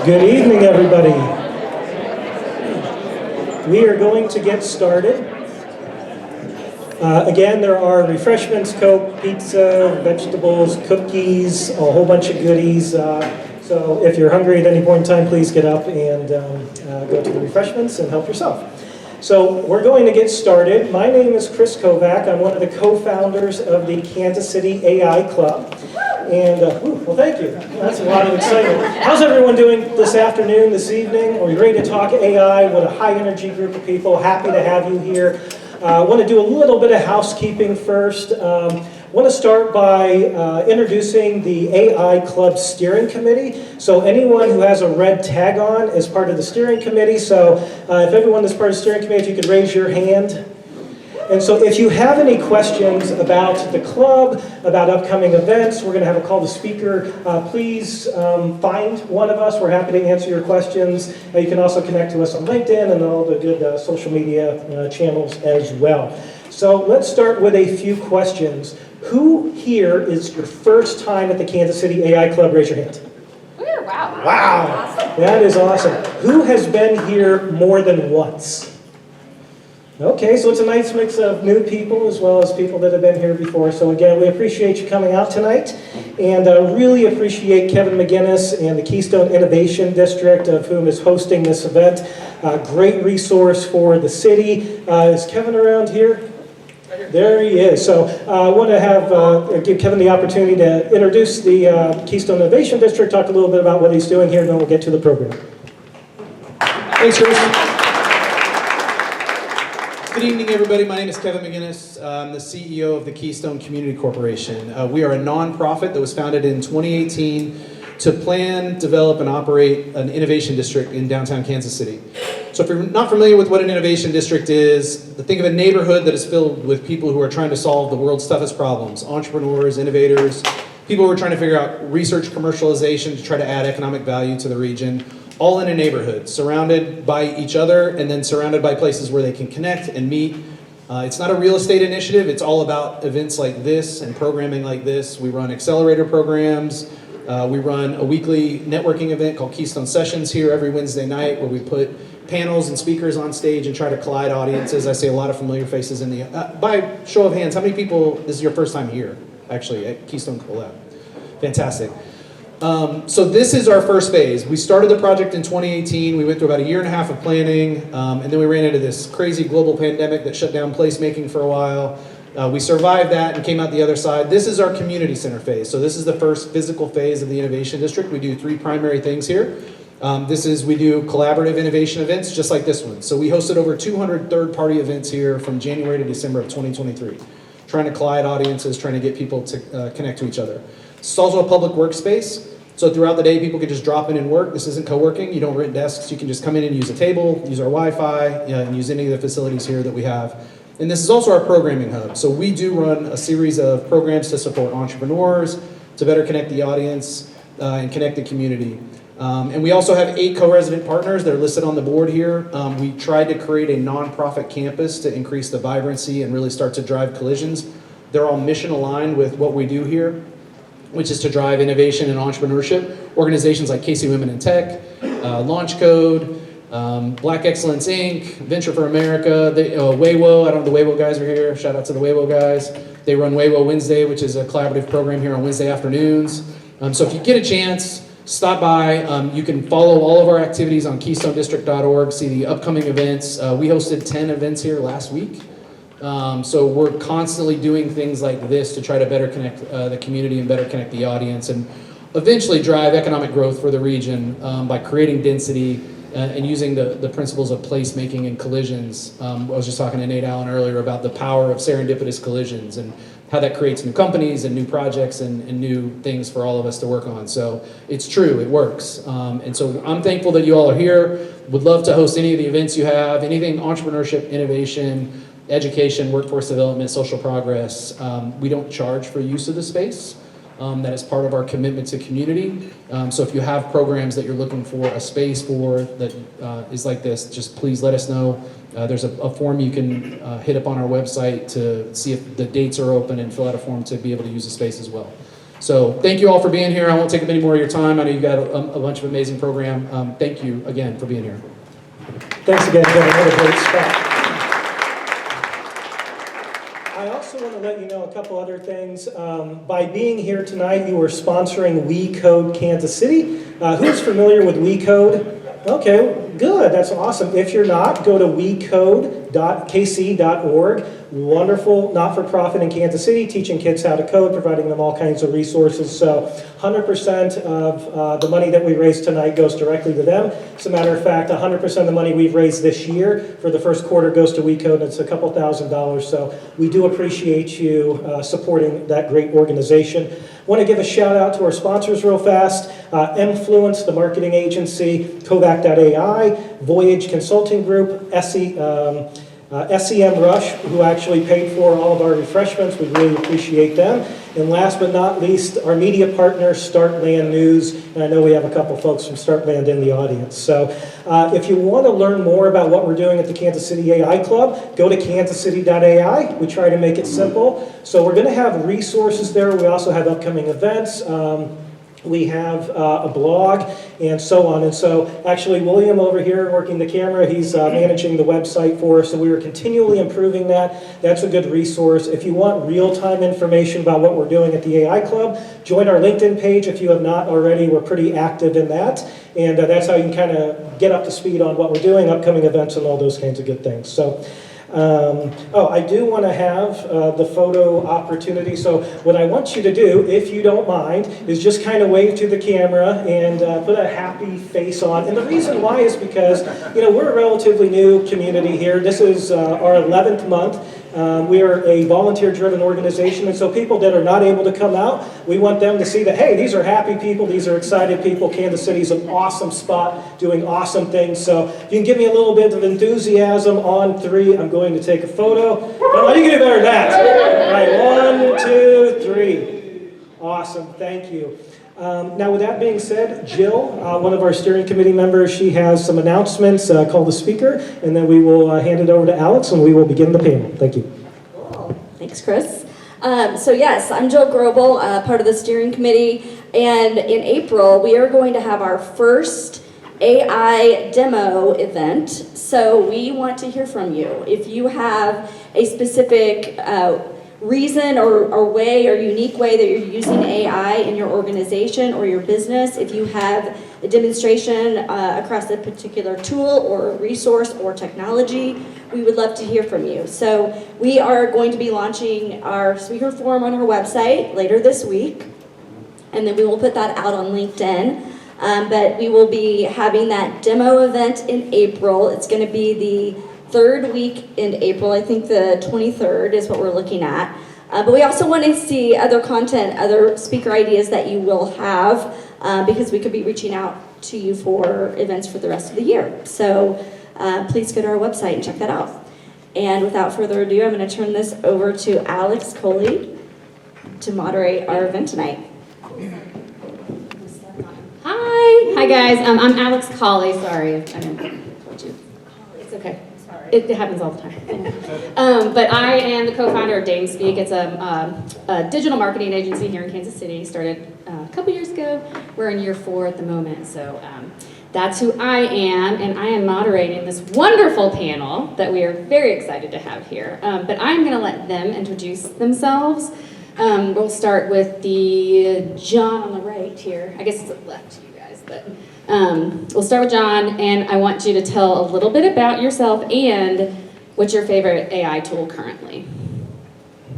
Good evening, everybody. We are going to get started. Again, there are refreshments, Coke, pizza, vegetables, cookies, a whole bunch of goodies. So if you're hungry at any point in time, please get up and go to the refreshments and help yourself. So we're going to get started. My name is Chris Kovac. I'm one of the co-founders of the Kansas City AI Club. And, well, thank you. That's a lot of excitement. How's everyone doing this afternoon, this evening? Are you ready to talk AI? What a high-energy group of people. Happy to have you here. I want to do a little bit of housekeeping first. I want to start by introducing the AI Club Steering Committee. So anyone who has a red tag on is part of the steering committee. So if everyone is part of the steering committee, if you could raise your hand. And so if you have any questions about the club, about upcoming events, we're going to have a call to speaker. Please find one of us. We're happy to answer your questions. You can also connect to us on LinkedIn and all the good social media channels as well. So let's start with a few questions. Who here is your first time at the Kansas City AI Club? Raise your hand. Wow. Wow, awesome. That is awesome. Who has been here more than once? Okay, so it's a nice mix of new people as well as people that have been here before. So again, we appreciate you coming out tonight, and really appreciate Kevin McGinnis and the Keystone Innovation District, of whom is hosting this event. Great resource for the city. Is Kevin around here? There he is. So I want to give Kevin the opportunity to introduce the Keystone Innovation District, talk a little bit about what he's doing here, and then we'll get to the program. Thanks, Chris. Good evening, everybody. My name is Kevin McGinnis. I'm the CEO of the Keystone Community Corporation. We are a nonprofit that was founded in 2018 to plan, develop, and operate an innovation district in downtown Kansas City. So if you're not familiar with what an innovation district is, think of a neighborhood that is filled with people who are trying to solve the world's toughest problems. Entrepreneurs, innovators, people who are trying to figure out research commercialization to try to add economic value to the region. All in a neighborhood, surrounded by each other, and then surrounded by places where they can connect and meet. It's not a real estate initiative. It's all about events like this and programming like this. We run accelerator programs. We run a weekly networking event called Keystone Sessions here every Wednesday night, where we put panels and speakers on stage and try to collide audiences. I see a lot of familiar faces in the... by show of hands, how many people, this is your first time here, actually, at Keystone Collab? Fantastic. So this is our first phase. We started the project in 2018. We went through about a year and a half of planning, and then we ran into this crazy global pandemic that shut down placemaking for a while. We survived that and came out the other side. This is our community center phase. So this is the first physical phase of the innovation district. We do three primary things here. We do collaborative innovation events just like this one. So we hosted over 200 third-party events here from January to December of 2023, trying to collide audiences, trying to get people to connect to each other. It's also a public workspace. So throughout the day, people can just drop in and work. This isn't co-working. You don't rent desks. You can just come in and use a table, use our Wi-Fi, and use any of the facilities here that we have. And this is also our programming hub. So we do run a series of programs to support entrepreneurs, to better connect the audience and connect the community. And we also have 8 co-resident partners that are listed on the board here. We tried to create a nonprofit campus to increase the vibrancy and really start to drive collisions. They're all mission aligned with what we do here, which is to drive innovation and entrepreneurship. Organizations like KC Women in Tech, Launch Code, Black Excellence Inc., Venture for America, Weiwo. I don't know if the Weiwo guys are here. Shout out to the Weiwo guys. They run Weiwo Wednesday, which is a collaborative program here on Wednesday afternoons. So if you get a chance, stop by. You can follow all of our activities on keystonedistrict.org, see the upcoming events. We hosted 10 events here last week. So we're constantly doing things like this to try to better connect the community and better connect the audience and eventually drive economic growth for the region by creating density and using the principles of placemaking and collisions. I was just talking to Nate Allen earlier about the power of serendipitous collisions and how that creates new companies and new projects and new things for all of us to work on. So it's true, it works. And so I'm thankful that you all are here. Would love to host any of the events you have, anything entrepreneurship, innovation, education, workforce development, social progress. We don't charge for use of the space. That is part of our commitment to community. So if you have programs that you're looking for a space for that is like this, just please let us know. There's a form you can hit up on our website to see if the dates are open and fill out a form to be able to use the space as well. So thank you all for being here. I won't take up any more of your time. I know you've got a bunch of amazing program. Thank you again for being here. Thanks again, Kevin. What a great spot. I also want to let you know a couple other things. By being here tonight, you are sponsoring We Code Kansas City. Who's familiar with We Code? Okay, good. That's awesome. If you're not, go to wecode.kc.org. Wonderful not-for-profit in Kansas City, teaching kids how to code, providing them all kinds of resources. So 100% of the money that we raise tonight goes directly to them. As a matter of fact, 100% of the money we've raised this year for the first quarter goes to WeCode, and it's a couple $1,000s. So we do appreciate you supporting that great organization. I want to give a shout out to our sponsors real fast. Mfluence, the marketing agency, Kovac.ai, Voyage Consulting Group, SEM Rush, who actually paid for all of our refreshments. We really appreciate them. And last but not least, our media partner, Startland News. And I know we have a couple folks from Startland in the audience. So if you want to learn more about what we're doing at the Kansas City AI Club, go to Kansascity.ai. We try to make it simple. So we're going to have resources there. We also have upcoming events. We have a blog and so on. And so actually William over here working the camera, he's managing the website for us. So we are continually improving that. That's a good resource. If you want real-time information about what we're doing at the AI Club, join our LinkedIn page if you have not already. We're pretty active in that. And that's how you can kind of get up to speed on what we're doing, upcoming events and all those kinds of good things. So. I do want to have the photo opportunity. So what I want you to do, if you don't mind, is just kind of wave to the camera and put a happy face on. And the reason why is because, we're a relatively new community here. This is our 11th month. We are a volunteer-driven organization, and so people that are not able to come out, we want them to see that, hey, these are happy people, these are excited people. Kansas City is an awesome spot, doing awesome things. So if you can give me a little bit of enthusiasm on 3, I'm going to take a photo. Oh, how do you get better than that? All right, 1, 2, 3. Awesome, thank you. Now, with that being said, Jill, one of our steering committee members, she has some announcements, call the speaker, and then we will hand it over to Alex, and we will begin the panel. Thank you. Cool. Thanks, Chris. So yes, I'm Jill Grobel, part of the steering committee, and in April, we are going to have our first AI demo event. So we want to hear from you. If you have a specific reason or way or unique way that you're using AI in your organization or your business, if you have a demonstration across a particular tool or resource or technology, we would love to hear from you. So we are going to be launching our speaker forum on our website later this week, and then we will put that out on LinkedIn. But we will be having that demo event in April. It's going to be the 3rd week in April. I think the 23rd is what we're looking at. But we also want to see other content, other speaker ideas that you will have, because we could be reaching out to you for events for the rest of the year. So please go to our website and check that out. And without further ado, I'm going to turn this over to Alex Coley to moderate our event tonight. Hi guys. I'm Alex Colley. Sorry if I didn't told you. It's okay. It happens all the time. But I am the co-founder of DameSpeak. It's a digital marketing agency here in Kansas City. Started a couple years ago. We're in year 4 at the moment. So that's who I am. And I am moderating this wonderful panel that we are very excited to have here. But I'm going to let them introduce themselves. We'll start with the John on the right here. I guess it's left to you guys, but we'll start with John, and I want you to tell a little bit about yourself and what's your favorite AI tool currently.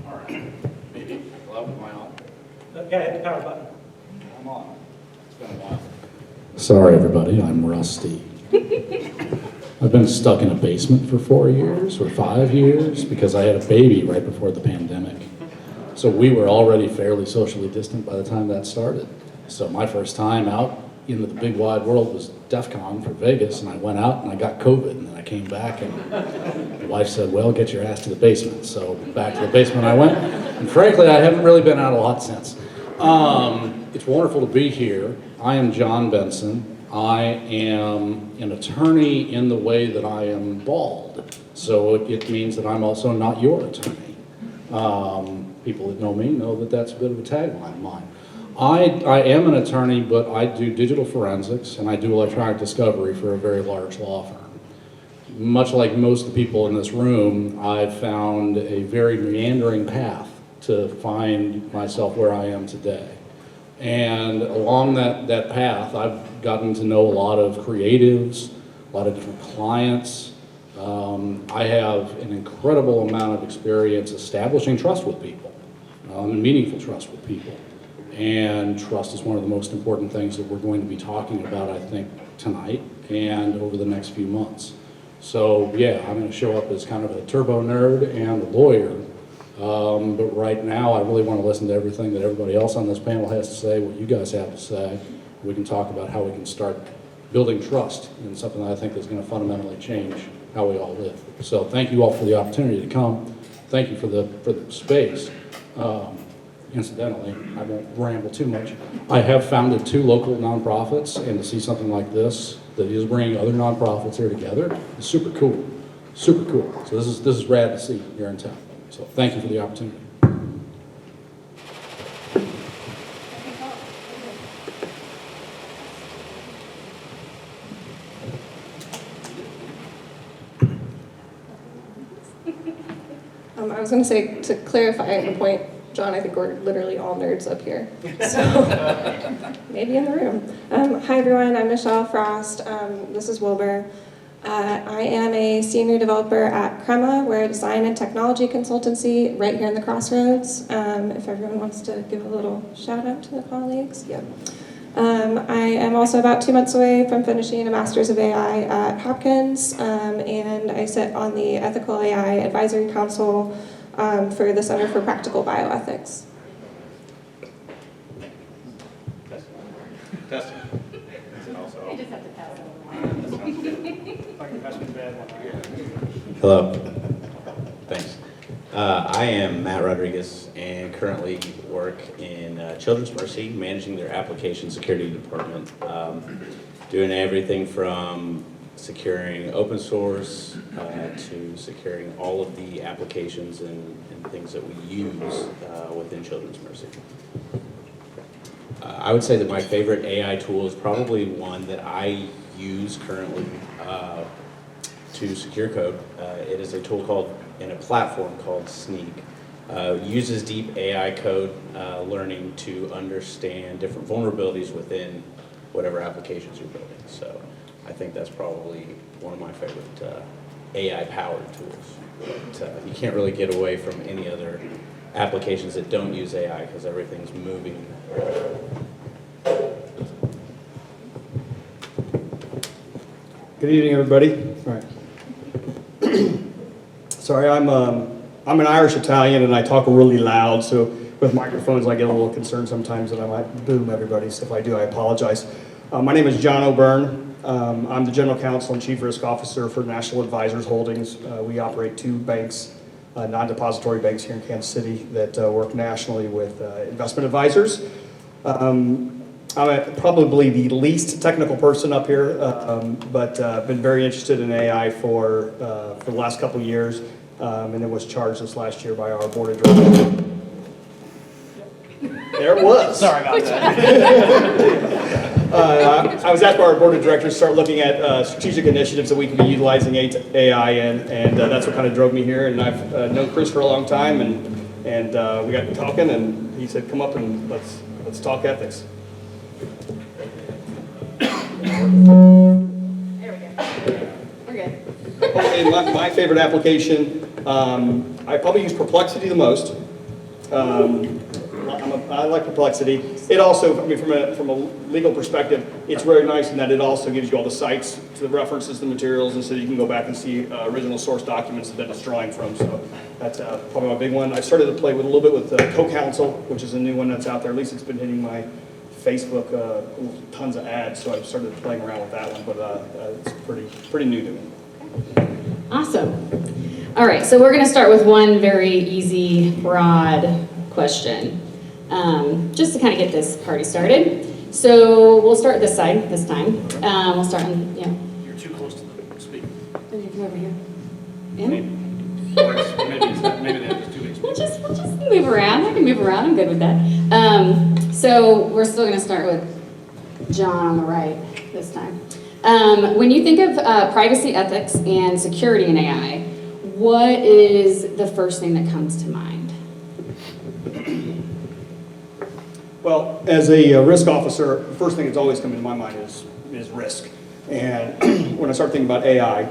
All right. Maybe. Hello, am I on? Yeah, hit the power button. I'm on. It's been a while. Sorry, everybody. I'm rusty. I've been stuck in a basement for 4 years or 5 years because I had a baby right before the pandemic. So we were already fairly socially distant by the time that started. So my first time out into the big wide world was DEF CON for Vegas, and I went out and I got COVID, and then I came back and the wife said, well, get your ass to the basement. So back to the basement I went, and frankly, I haven't really been out a lot since. It's wonderful to be here. I am John Benson. I am an attorney in the way that I am bald. So it means that I'm also not your attorney. People that know me know that that's a bit of a tagline of mine. I am an attorney, but I do digital forensics and I do electronic discovery for a very large law firm. Much like most of the people in this room, I've found a very meandering path to find myself where I am today. And along that path, I've gotten to know a lot of creatives, a lot of different clients. I have an incredible amount of experience establishing trust with people, meaningful trust with people. And trust is one of the most important things that we're going to be talking about, I think, tonight and over the next few months. So yeah, I'm going to show up as kind of a turbo nerd and a lawyer. But right now, I really want to listen to everything that everybody else on this panel has to say, what you guys have to say. We can talk about how we can start building trust in something that I think is going to fundamentally change how we all live. So thank you all for the opportunity to come. Thank you for the space. Incidentally, I won't ramble too much. I have founded 2 local nonprofits, and to see something like this that is bringing other nonprofits here together is super cool. Super cool. So this is rad to see here in town. So thank you for the opportunity. I was going to say, to clarify the point, John, I think we're literally all nerds up here. So maybe in the room. Hi, everyone. I'm Michelle Frost. This is Wilbur. I am a senior developer at Crema. We're a design and technology consultancy right here in the Crossroads. If everyone wants to give a little shout out to the colleagues. Yep. I am also about 2 months away from finishing a Master's of AI at Hopkins, and I sit on the Ethical AI Advisory Council for the Center for Practical Bioethics. Testing. I just have to pass it. Hello. Thanks. I am Matt Rodriguez and currently work in Children's Mercy, managing their application security department, doing everything from securing open source to securing all of the applications and things that we use within Children's Mercy. I would say that my favorite AI tool is probably one that I use currently to secure code. It is a tool called, in a platform called Sneak. Uses deep AI code learning to understand different vulnerabilities within whatever applications you're building. So I think that's probably one of my favorite AI-powered tools. But you can't really get away from any other applications that don't use AI because everything's moving. Good evening, everybody. All right. Sorry, I'm an Irish Italian and I talk really loud, so with microphones I get a little concerned sometimes that I might boom everybody. So if I do, I apologize. My name is John O'Byrne. I'm the General Counsel and Chief Risk Officer for National Advisors Holdings. We operate 2 banks, non-depository banks here in Kansas City that work nationally with investment advisors. I'm probably the least technical person up here, but I've been very interested in AI for the last couple of years, and it was charged this last year by our board of directors. There it was. Sorry about that. I was asked by our board of directors to start looking at strategic initiatives that we can be utilizing AI in, and that's what kind of drove me here. And I've known Chris for a long time, and we got to talking, and he said, "Come up and let's talk ethics." There we go. We're good. And my favorite application, I probably use Perplexity the most. I like Perplexity. It also, I mean, from a legal perspective, it's very nice in that it also gives you all the sites, the references, the materials, and so you can go back and see original source documents that it's drawing from. So that's probably my big one. I've started to play with a little bit with Counsel, which is a new one that's out there. At least it's been hitting my Facebook, tons of ads, so I've started playing around with that one, but it's pretty new to me. Awesome. All right, so we're going to start with one very easy, broad question, just to kind of get this party started. So we'll start this side this time. We'll start on, You're too close to the speaker. Come over here. Maybe it's not, maybe they have just too big We'll just can move around. I can move around. I'm good with that. So we're still going to start with John on the right this time. When you think of privacy, ethics, and security in AI, what is the first thing that comes to mind? Well, as a risk officer, the first thing that's always come into my mind is risk. And when I start thinking about AI,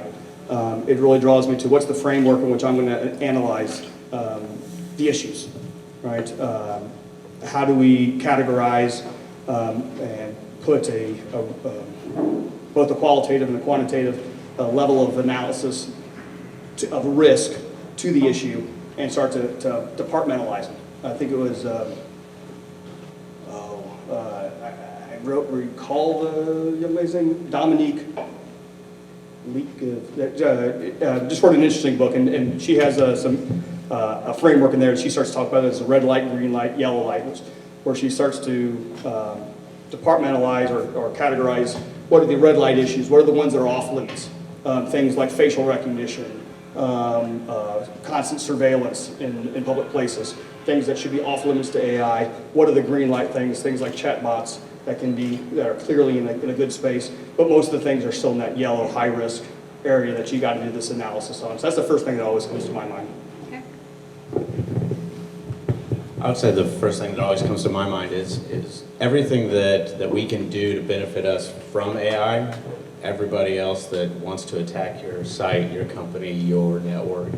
it really draws me to what's the framework in which I'm going to analyze the issues, right? How do we categorize and put both a qualitative and a quantitative level of analysis of risk to the issue and start to departmentalize it? I think it was, recall the young lady's name, Dominique just wrote an interesting book, and she has a framework in there. She starts to talk about it as a red light, green light, yellow light, where she starts to departmentalize or categorize what are the red light issues, what are the ones that are off limits, things like facial recognition, constant surveillance in public places, things that should be off limits to AI. What are the green light things like chatbots that are clearly in a good space, but most of the things are still in that yellow high risk area that you got to do this analysis on. So that's the first thing that always comes to my mind. Okay. I would say the first thing that always comes to my mind is everything that we can do to benefit us from AI. Everybody else that wants to attack your site, your company, your network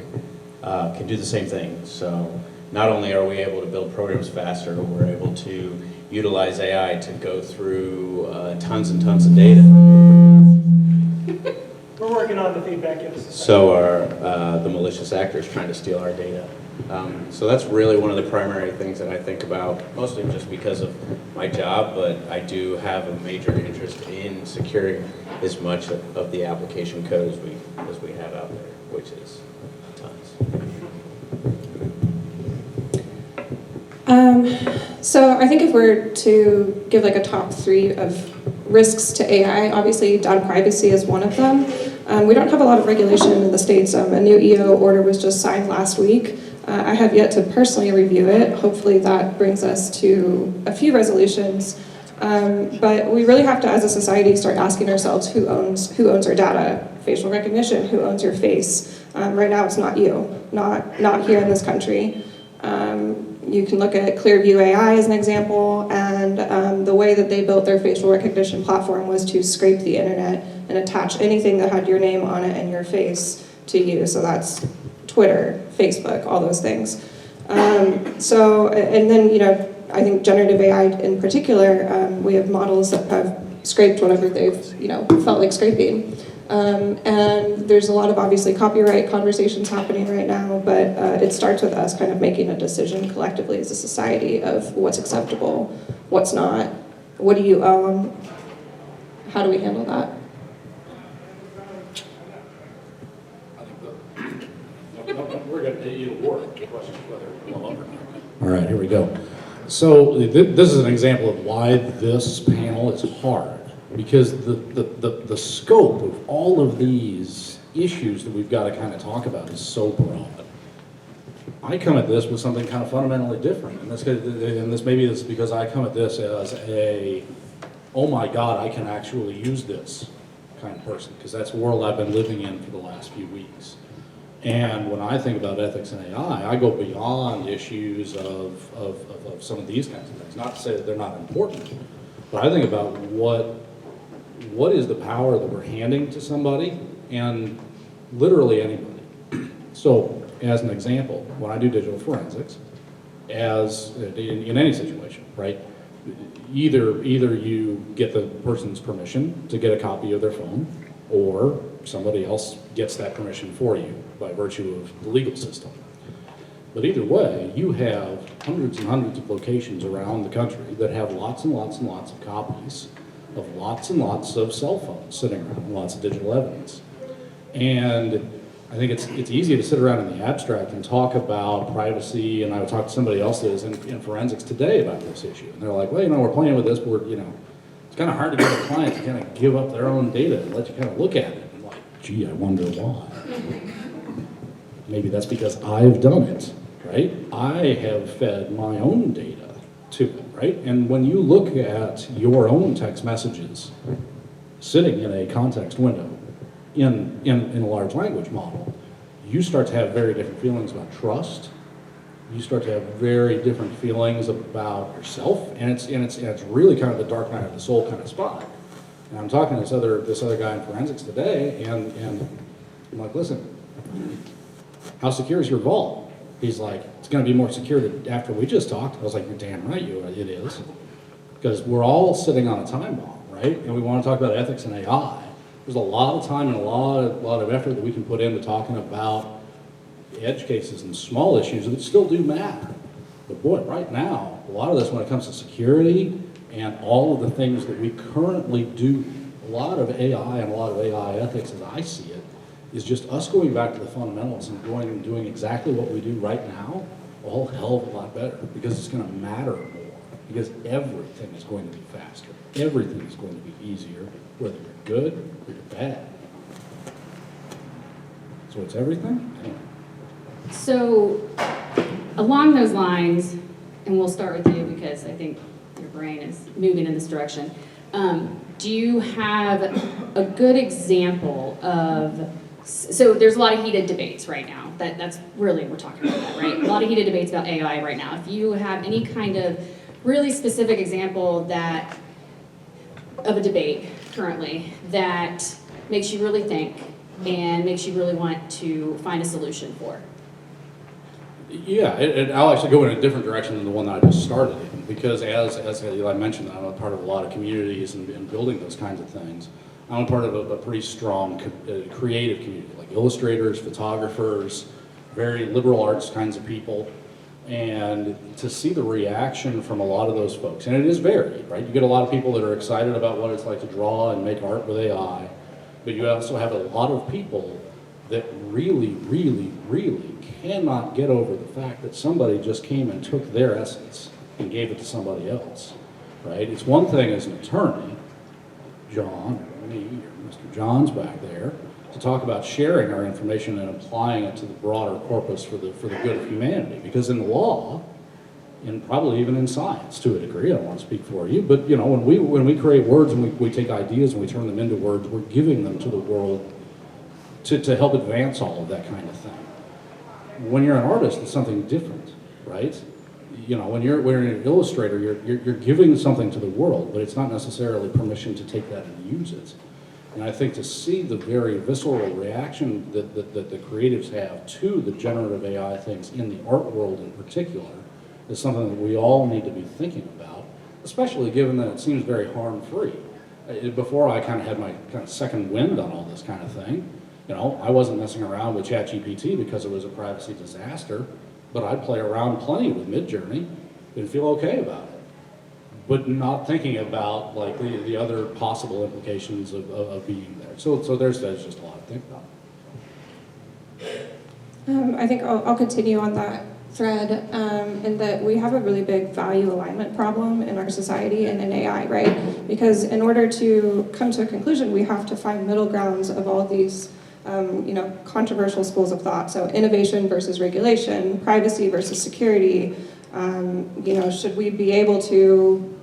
can do the same thing. So not only are we able to build programs faster, we're able to utilize AI to go through tons and tons of data. We're working on the feedback. Yes. So are the malicious actors trying to steal our data. So that's really one of the primary things that I think about, mostly just because of my job, but I do have a major interest in securing as much of the application code as we have out there, which is tons. So I think if we're to give like a top 3 of risks to AI, obviously data privacy is one of them. We don't have a lot of regulation in the States. A new EO order was just signed last week. I have yet to personally review it. Hopefully that brings us to a few resolutions. But we really have to, as a society, start asking ourselves who owns our data. Facial recognition, who owns your face? Right now it's not you, not here in this country. You can look at Clearview AI as an example, and the way that they built their facial recognition platform was to scrape the internet and attach anything that had your name on it and your face to you. So that's Twitter, Facebook, all those things. And then, I think generative AI in particular, we have models that have scraped whatever they've, felt like scraping. And there's a lot of obviously copyright conversations happening right now, but it starts with us kind of making a decision collectively as a society of what's acceptable, what's not, what do you own, how do we handle that? We're going to it'll work. The question is whether it will or not. All right, here we go. So this is an example of why this panel is hard, because the scope of all of these issues that we've got to kind of talk about is so broad. I come at this with something kind of fundamentally different, and maybe this is because I come at this as oh my God, I can actually use this kind of person, because that's the world I've been living in for the last few weeks. And when I think about ethics and AI, I go beyond issues of some of these kinds of things. Not to say that they're not important, but I think about what is the power that we're handing to somebody, and literally anybody. So, as an example, when I do digital forensics, in any situation, right? Either you get the person's permission to get a copy of their phone, or somebody else gets that permission for you by virtue of the legal system. But either way, you have hundreds and hundreds of locations around the country that have lots and lots and lots of copies of lots and lots of cell phones sitting around, lots of digital evidence. And I think it's easy to sit around in the abstract and talk about privacy, and I talked to somebody else that is in forensics today about this issue. And they're like, well, we're playing with this, but it's kind of hard to get a client to kind of give up their own data and let you kind of look at it. Gee, I wonder why. Maybe that's because I've done it, right? right? I have fed my own data to it, right? And when you look at your own text messages sitting in a context window in a large language model, you start to have very different feelings about trust. You start to have very different feelings about yourself, and it's really kind of the dark night of the soul kind of spot. And I'm talking to this other guy in forensics today, and I'm like, listen, how secure is your vault? He's like, it's going to be more secure after we just talked. I was like, you're damn right, it is, because we're all sitting on a time bomb, right? And we want to talk about ethics and AI. There's a lot of time and a lot of effort that we can put into talking about edge cases and small issues that still do matter. But boy, right now, a lot of this when it comes to security and all of the things that we currently do, a lot of AI and a lot of AI ethics as I see it, is just us going back to the fundamentals and going and doing exactly what we do right now, a whole hell of a lot better, because it's going to matter more, because everything is going to be faster. Everything is going to be easier, whether you're good or you're bad. So it's everything? Anyway. So, along those lines, and we'll start with you because I think your brain is moving in this direction. Do you have a good example of, so there's a lot of heated debates right now. That's really, we're talking about that, right? A lot of heated debates about AI right now. If you have any kind of really specific example of a debate currently that makes you really think and makes you really want to find a solution for. Yeah, I'll actually go in a different direction than the one that I just started in, because as I mentioned, I'm a part of a lot of communities and building those kinds of things. I'm a part of a pretty strong creative community, like illustrators, photographers, very liberal arts kinds of people. And to see the reaction from a lot of those folks, and it is varied, right? You get a lot of people that are excited about what it's like to draw and make art with AI, but you also have a lot of people that really, really, really cannot get over the fact that somebody just came and took their essence and gave it to somebody else, right? It's one thing as an attorney, John, or me, or Mr. John's back there, to talk about sharing our information and applying it to the broader corpus for the good of humanity. Because in law, and probably even in science to a degree, I don't want to speak for you, but you know, when we create words and we take ideas and we turn them into words, we're giving them to the world to help advance all of that kind of thing. When you're an artist, it's something different, right? You know, when you're an illustrator, you're giving something to the world, but it's not necessarily permission to take that and use it. And I think to see the very visceral reaction that the creatives have to the generative AI things in the art world in particular is something that we all need to be thinking about, especially given that it seems very harm-free. Before I kind of had my kind of second wind on all this kind of thing, you know, I wasn't messing around with ChatGPT because it was a privacy disaster, but I'd play around plenty with Midjourney and feel okay about it, but not thinking about like the other possible implications of being there. So there's just a lot to think about. I think I'll continue on that thread in that we have a really big value alignment problem in our society and in AI, right? Because in order to come to a conclusion, we have to find middle grounds of all these controversial schools of thought. So innovation versus regulation, privacy versus security. Should we be able to,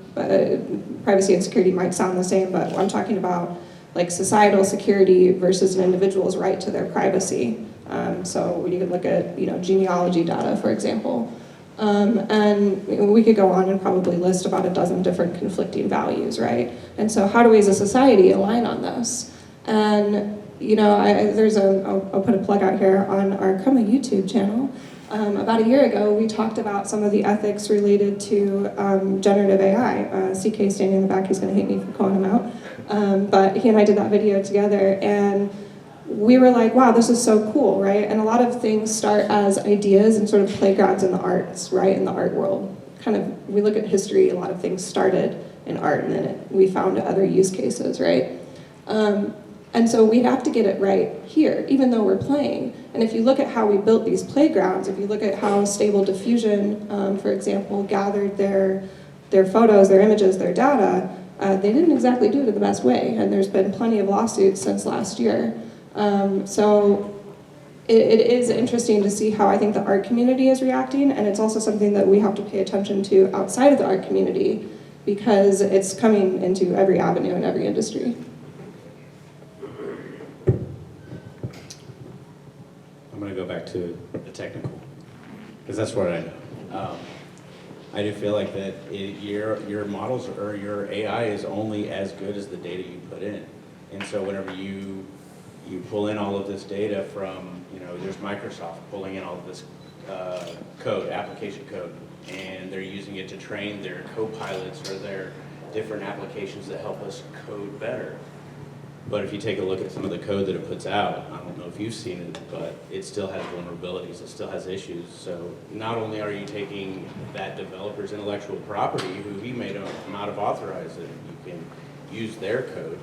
privacy and security might sound the same, but I'm talking about like societal security versus an individual's right to their privacy. So we can look at, genealogy data, for example. And we could go on and probably list about a dozen different conflicting values, right? And so how do we as a society align on this? And I'll put a plug out here on our Crema YouTube channel. About a year ago, we talked about some of the ethics related to generative AI. CK standing in the back, he's going to hate me for calling him out. But he and I did that video together, and we were like, wow, this is so cool, right? And a lot of things start as ideas and sort of playgrounds in the arts, right? In the art world. We look at history, a lot of things started in art, and then we found other use cases, right? And so we have to get it right here, even though we're playing. And if you look at how we built these playgrounds, if you look at how Stable Diffusion, for example, gathered their photos, their images, their data, they didn't exactly do it in the best way. And there's been plenty of lawsuits since last year. So it is interesting to see how I think the art community is reacting, and it's also something that we have to pay attention to outside of the art community because it's coming into every avenue in every industry. I'm going to go back to the technical, because that's what I know. I do feel like that your models or your AI is only as good as the data you put in. And so whenever you pull in all of this data from, there's Microsoft pulling in all of this code, application code, and they're using it to train their co-pilots or their different applications that help us code better. But if you take a look at some of the code that it puts out, I don't know if you've seen it, but it still has vulnerabilities, it still has issues. So not only are you taking that developer's intellectual property, who he may not have authorized it, you can use their code.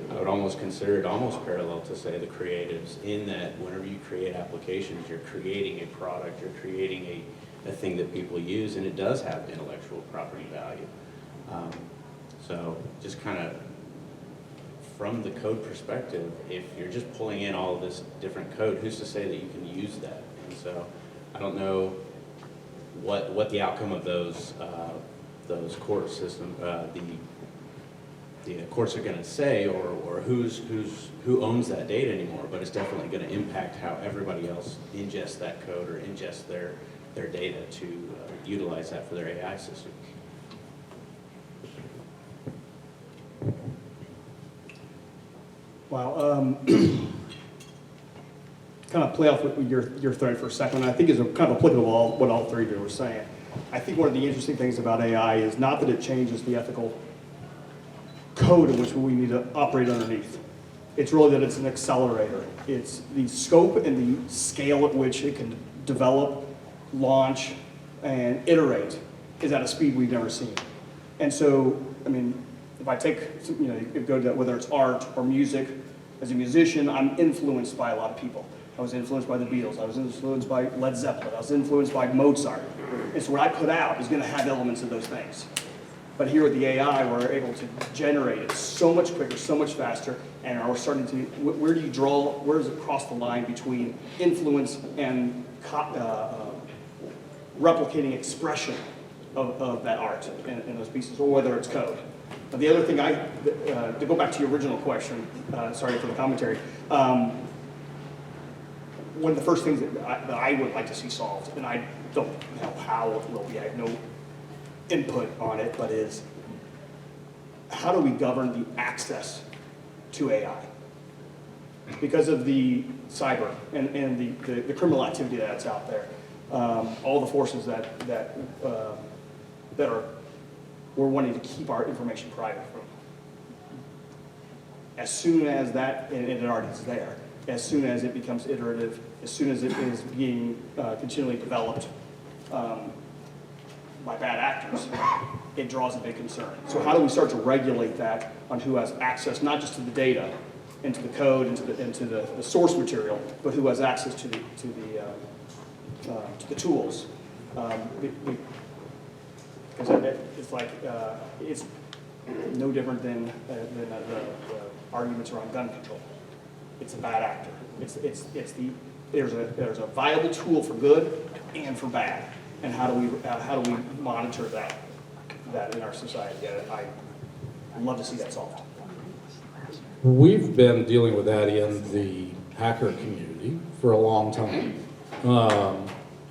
I would almost consider it almost parallel to, say, the creatives, in that whenever you create applications, you're creating a product, you're creating a thing that people use, and it does have intellectual property value. So just kind of from the code perspective, if you're just pulling in all of this different code, who's to say that you can use that? And so I don't know what the outcome of those court system, the courts are going to say, or who owns that data anymore, but it's definitely going to impact how everybody else ingests that code or ingests their data to utilize that for their AI system. Wow. Kind of play off with your thread for a second. I think is kind of applicable to what all three of you were saying. I think one of the interesting things about AI is not that it changes the ethical code in which we need to operate underneath. It's really that it's an accelerator. It's the scope and the scale at which it can develop, launch, and iterate is at a speed we've never seen. And so, I mean, if I take, you go to whether it's art or music, as a musician, I'm influenced by a lot of people. I was influenced by the Beatles. I was influenced by Led Zeppelin. I was influenced by Mozart. And so what I put out is going to have elements of those things. But here with the AI, we're able to generate it so much quicker, so much faster, and we're starting to, where does it cross the line between influence and replicating expression of that art in those pieces, or whether it's code. But the other thing, to go back to your original question, sorry for the commentary, one of the first things that I would like to see solved, and I don't know how it will be, I have no input on it, but is how do we govern the access to AI? Because of the cyber and the criminal activity that's out there, all the forces that we're wanting to keep our information private from. As soon as that, and it already is there, as soon as it becomes iterative, as soon as it is being continually developed by bad actors, it draws a big concern. So how do we start to regulate that on who has access, not just to the data, into the code, into the source material, but who has access to the tools? Because it's like, it's no different than the arguments around gun control. It's a bad actor. There's a viable tool for good and for bad. And how do we monitor that in our society? I'd love to see that solved. We've been dealing with that in the hacker community for a long time.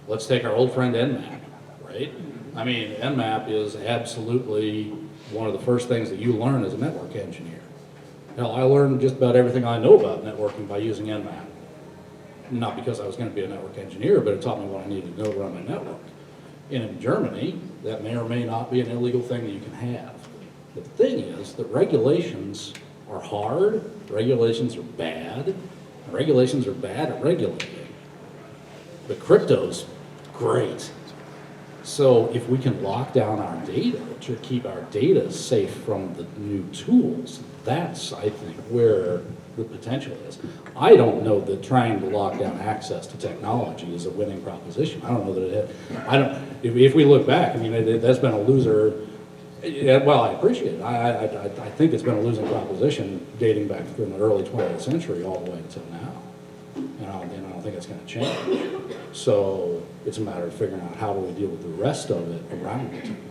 Let's take our old friend Nmap, right? I mean, Nmap is absolutely one of the first things that you learn as a network engineer. Hell, I learned just about everything I know about networking by using Nmap. Not because I was going to be a network engineer, but it taught me what I needed to know to run my network. And in Germany, that may or may not be an illegal thing that you can have. The thing is that regulations are hard, regulations are bad, and regulations are bad at regulating. But crypto's great. So if we can lock down our data to keep our data safe from the new tools, that's, I think, where the potential is. I don't know that trying to lock down access to technology is a winning proposition. I don't know that it is. If we look back, I mean, that's been a loser. Well, I appreciate it. I think it's been a losing proposition dating back from the early 20th century all the way until now. and I don't think it's going to change. So it's a matter of figuring out how do we deal with the rest of it around the technology.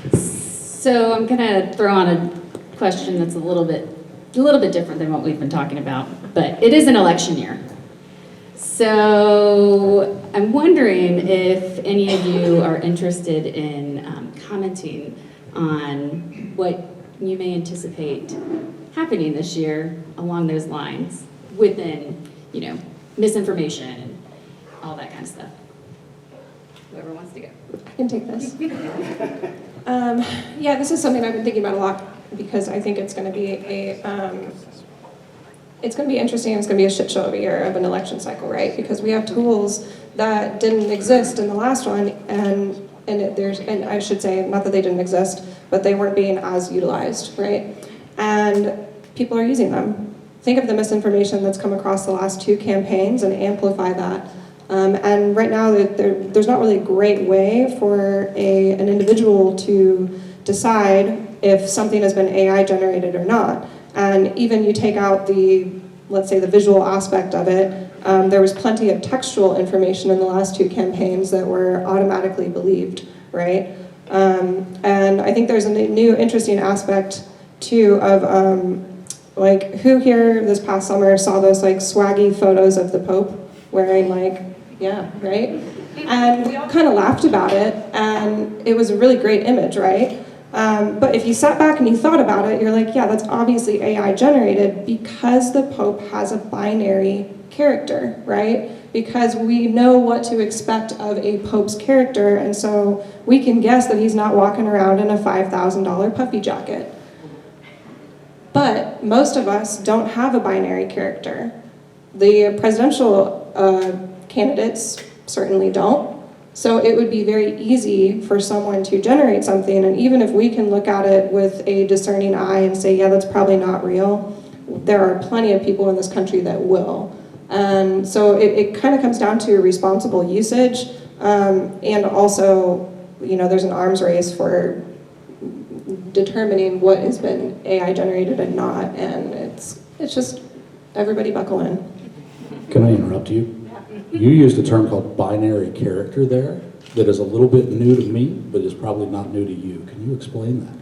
So I'm gonna throw on a question that's a little bit different than what we've been talking about, but it is an election year. So I'm wondering if any of you are interested in commenting on what you may anticipate happening this year along those lines within, misinformation and all that kind of stuff. Whoever wants to go. I can take this. Yeah, this is something I've been thinking about a lot because I think it's going to be it's going to be interesting. It's going to be a shit show of a year of an election cycle, right? Because we have tools that didn't exist in the last one, and I should say not that they didn't exist, but they weren't being as utilized, right? And people are using them. Think of the misinformation that's come across the last 2 campaigns and amplify that. And right now, there's not really a great way for an individual to decide if something has been AI generated or not. And even you take out let's say the visual aspect of it, there was plenty of textual information in the last 2 campaigns that were automatically believed, right? And I think there's a new interesting aspect too of who here this past summer saw those swaggy photos of the Pope wearing yeah, right? And we all kind of laughed about it, and it was a really great image, right? But if you sat back and you thought about it, you're like, yeah, that's obviously AI generated because the Pope has a binary character, right? Because we know what to expect of a Pope's character, and so we can guess that he's not walking around in a $5,000 puffy jacket. But most of us don't have a binary character. The presidential candidates certainly don't. So it would be very easy for someone to generate something, and even if we can look at it with a discerning eye and say, yeah, that's probably not real, there are plenty of people in this country that will. And so it kind of comes down to responsible usage, and also, there's an arms race for determining what has been AI generated and not, and it's just everybody buckle in. Can I interrupt you? You used a term called binary character there that is a little bit new to me, but is probably not new to you. Can you explain that?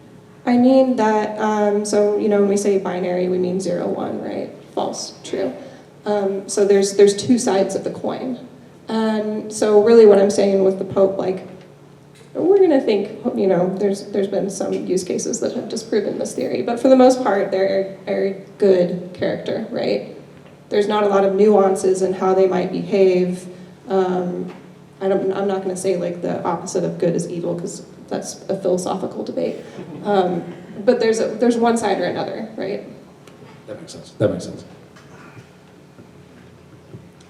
I mean that, when we say binary, we mean 0, 1, right? False, true. So there's 2 sides of the coin. And so really what I'm saying with the Pope, we're going to think, there's been some use cases that have disproven this theory, but for the most part, they're a good character, right? There's not a lot of nuances in how they might behave. I'm not going to say the opposite of good is evil, because that's a philosophical debate. But there's one side or another, right? That makes sense.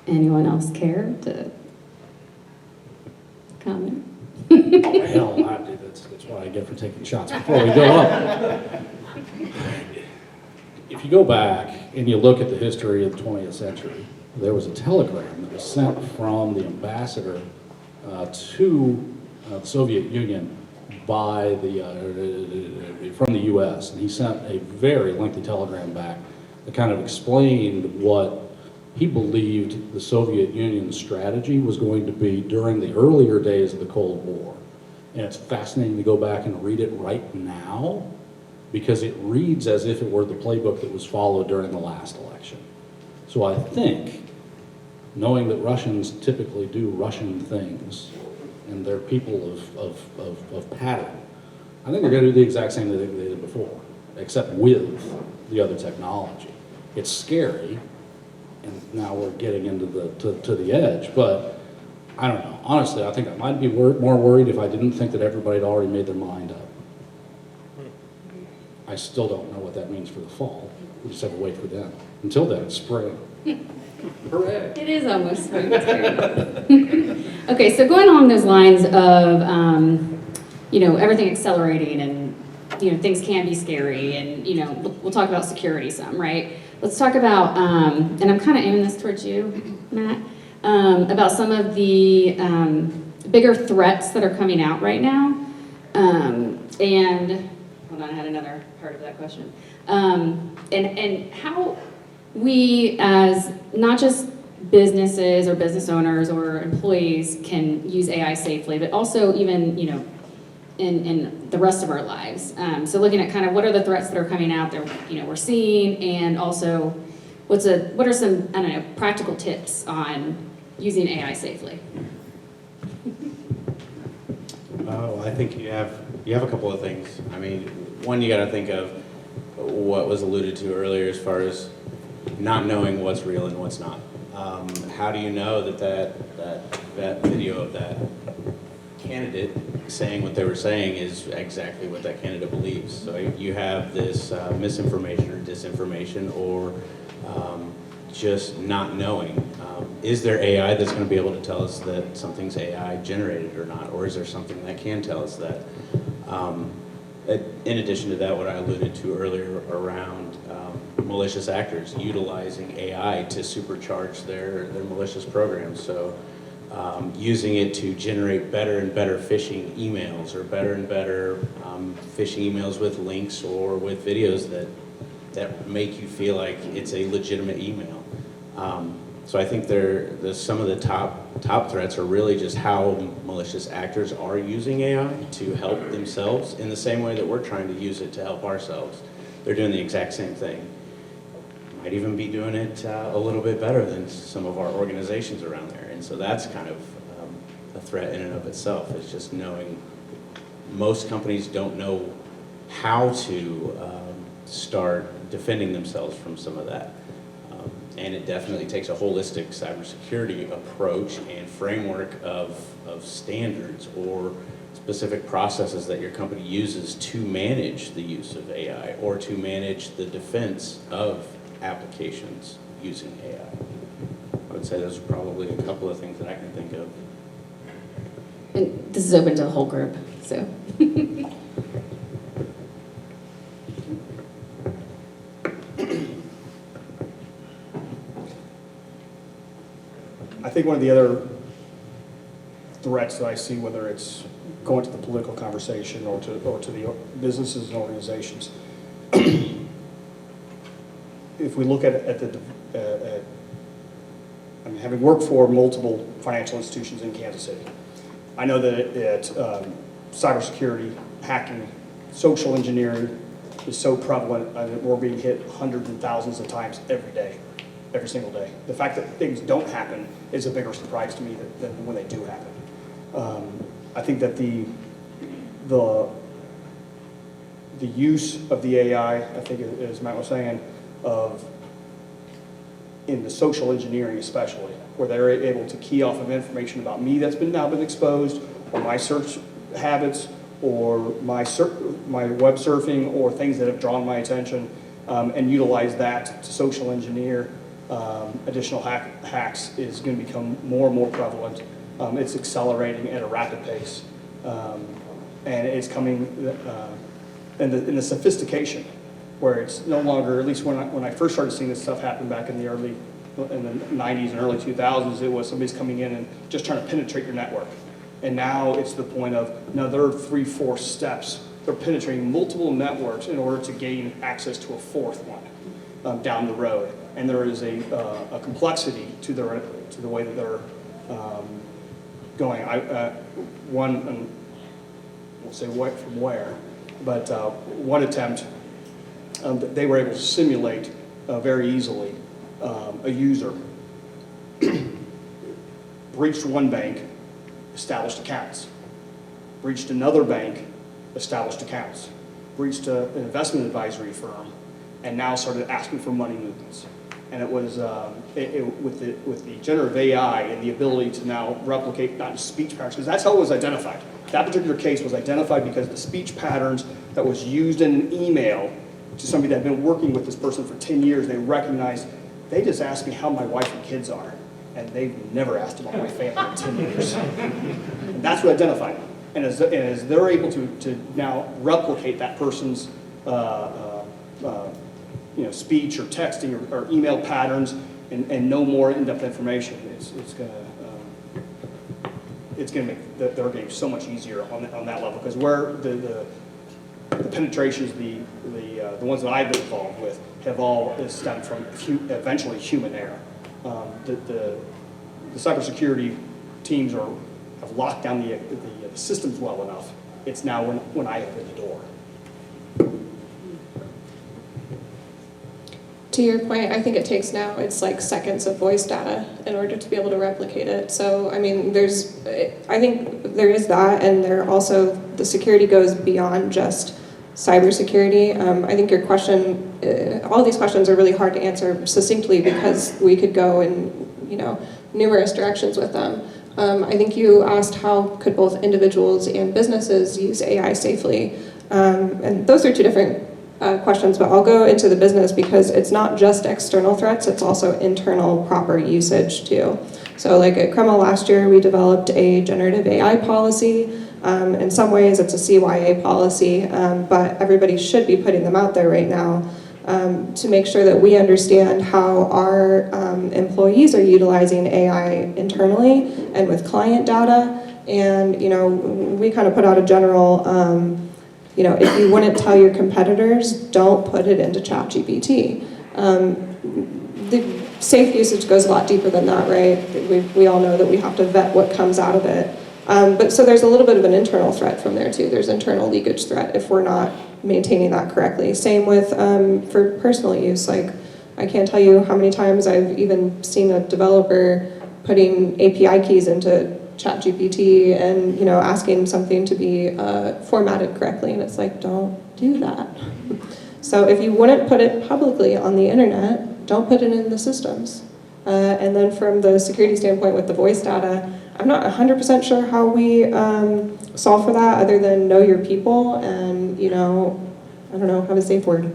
Anyone else care to comment? Hell, I do. That's what I get for taking shots before we go up. If you go back and you look at the history of the 20th century, there was a telegram that was sent from the ambassador to the Soviet Union by from the U.S. And he sent a very lengthy telegram back that kind of explained what he believed the Soviet Union's strategy was going to be during the earlier days of the Cold War. And it's fascinating to go back and read it right now, because it reads as if it were the playbook that was followed during the last election. So I think, knowing that Russians typically do Russian things, and they're people of pattern, I think they're going to do the exact same thing they did before, except with the other technology. It's scary, and now we're getting into to the edge, but I don't know. Honestly, I think I might be more worried if I didn't think that everybody had already made their mind up. I still don't know what that means for the fall. We just have to wait for them. Until then, it's spring. Hooray. It is almost spring. Okay, so going along those lines of, everything accelerating and, things can be scary, and, we'll talk about security some, right? Let's talk about, and I'm kind of aiming this towards you, Matt, about some of the bigger threats that are coming out right now. And hold on, I had another part of that question. And how we as not just businesses or business owners or employees can use AI safely, but also even, you know, in the rest of our lives. So looking at kind of what are the threats that are coming out there, you know, we're seeing, and also what are some, I don't know, practical tips on using AI safely? Oh, I think you have a couple of things. I mean, one, you got to think of what was alluded to earlier as far as not knowing what's real and what's not. How do you know that video of that candidate saying what they were saying is exactly what that candidate believes? So you have this misinformation or disinformation, or just not knowing. Is there AI that's going to be able to tell us that something's AI generated or not? Or is there something that can tell us that? In addition to that, what I alluded to earlier around malicious actors utilizing AI to supercharge their malicious programs. So using it to generate better and better phishing emails, or better and better phishing emails with links or with videos that make you feel like it's a legitimate email. So I think there's some of the top threats are really just how malicious actors are using AI to help themselves in the same way that we're trying to use it to help ourselves. They're doing the exact same thing. Might even be doing it a little bit better than some of our organizations around there. And so that's kind of a threat in and of itself. It's just knowing most companies don't know how to start defending themselves from some of that. And it definitely takes a holistic cybersecurity approach and framework of standards or specific processes that your company uses to manage the use of AI or to manage the defense of applications using AI. I would say those are probably a couple of things that I can think of. And this is open to the whole group, so. I think one of the other threats that I see, whether it's going to the political conversation or to the businesses and organizations, if we look at I mean, having worked for multiple financial institutions in Kansas City, I know that cybersecurity, hacking, social engineering is so prevalent. I mean, we're being hit hundreds and thousands of times every day. Every single day. The fact that things don't happen is a bigger surprise to me than when they do happen. I think that the use of the AI, I think as Matt was saying, in the social engineering especially, where they're able to key off of information about me that's now been exposed, or my search habits, or my web surfing, or things that have drawn my attention, and utilize that to social engineer additional hacks is going to become more and more prevalent. It's accelerating at a rapid pace, and it's coming in the sophistication, where it's no longer, at least when I first started seeing this stuff happen back in the 90s and early 2000s, it was somebody's coming in and just trying to penetrate your network. And now it's the point of, now there are 3-4 steps. They're penetrating multiple networks in order to gain access to a fourth one down the road. And there is a complexity to the way that they're going. One, won't say what from where, but one attempt, they were able to simulate very easily a user breached one bank, established accounts, breached another bank, established accounts, breached an investment advisory firm, and now started asking for money movements. And it was with the generative AI and the ability to now replicate not just speech patterns, because that's how it was identified. That particular case was identified because the speech patterns that was used in an email to somebody that had been working with this person for 10 years, they recognized, they just asked me how my wife and kids are, and they've never asked about my family in 10 years. And that's what identified them. And as they're able to now replicate that person's speech or texting or email patterns and know more in-depth information, it's going to make their game so much easier on that level. Because where the penetrations, the ones that I've been involved with, have all stemmed from eventually human error. The cybersecurity teams have locked down the systems well enough. It's now when I open the door. To your point, I think it takes now, it's like seconds of voice data in order to be able to replicate it. So, I mean, I think there is that, and there also, the security goes beyond just cybersecurity. I think your question, all these questions are really hard to answer succinctly because we could go in, numerous directions with them. I think you asked how could both individuals and businesses use AI safely. And those are two different questions, but I'll go into the business because it's not just external threats, it's also internal proper usage too. So like at Crema last year, we developed a generative AI policy. In some ways it's a CYA policy, but everybody should be putting them out there right now to make sure that we understand how our employees are utilizing AI internally and with client data. And we kind of put out a general if you wouldn't tell your competitors, don't put it into ChatGPT. The safe usage goes a lot deeper than that, right? We all know that we have to vet what comes out of it. But so there's a little bit of an internal threat from there too. There's internal leakage threat if we're not maintaining that correctly. Same with for personal use. Like I can't tell you how many times I've even seen a developer putting API keys into ChatGPT and asking something to be formatted correctly, and it's like, don't do that. So if you wouldn't put it publicly on the internet, don't put it in the systems. And then from the security standpoint with the voice data, I'm not 100% sure how we solve for that other than know your people and I don't know, have a safe word.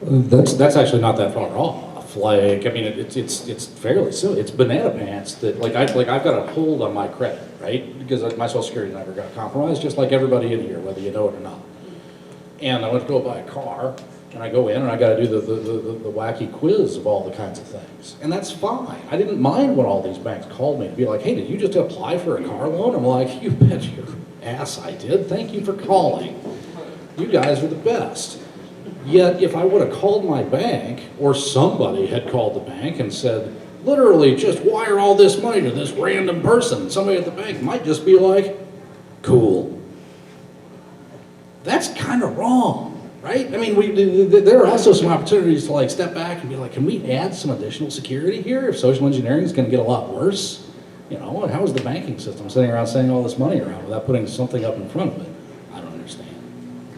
That's actually not that far off. Like, I mean, it's fairly silly. It's banana pants that, I've got a hold on my credit, right? Because my Social Security never got compromised, just like everybody in here, whether you know it or not. And I went to go buy a car, and I go in and I got to do the wacky quiz of all the kinds of things. And that's fine. I didn't mind when all these banks called me to be like, hey, did you just apply for a car loan? I'm like, you bet your ass I did. Thank you for calling. You guys are the best. Yet, if I would have called my bank, or somebody had called the bank and said, literally just wire all this money to this random person, somebody at the bank might just be like, cool. That's kind of wrong, right? I mean, there are also some opportunities to step back and be like, can we add some additional security here if social engineering is going to get a lot worse? How is the banking system sitting around sending all this money around without putting something up in front of it?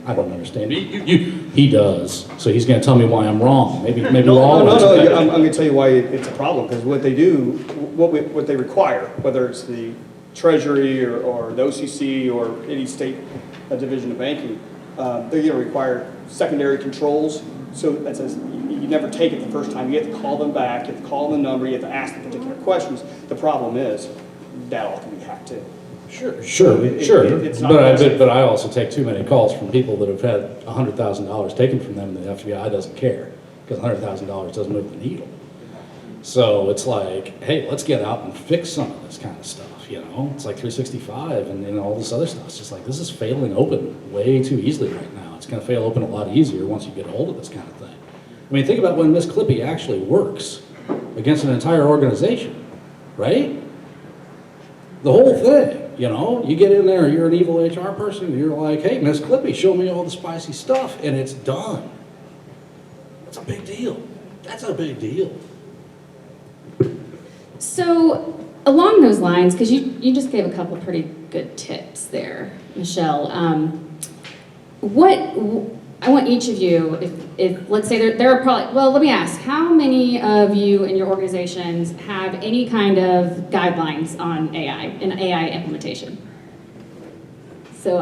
I don't understand. He does. So he's going to tell me why I'm wrong. Maybe we'll all. No. I'm going to tell you why it's a problem. Because what they do, what they require, whether it's the Treasury or the OCC or any state division of banking, they're going to require secondary controls. So that says you never take it the first time. You have to call them back. You have to call them the number. You have to ask the particular questions. The problem is that all can be hacked too. Sure. It's not But I also take too many calls from people that have had $100,000 taken from them, and the FBI doesn't care because $100,000 doesn't move the needle. So it's like, hey, let's get out and fix some of this kind of stuff. It's like 365 and all this other stuff. It's just like this is failing open way too easily right now. It's going to fail open a lot easier once you get a hold of this kind of thing. I mean, think about when Miss Clippy actually works against an entire organization, right? The whole thing. You get in there, you're an evil HR person, and you're like, hey, Miss Clippy, show me all the spicy stuff, and it's done. That's a big deal. That's a big deal. So along those lines, because you just gave a couple pretty good tips there, Michelle, I want each of you, if let's say there are probably, well, let me ask, how many of you in your organizations have any kind of guidelines on AI and AI implementation? So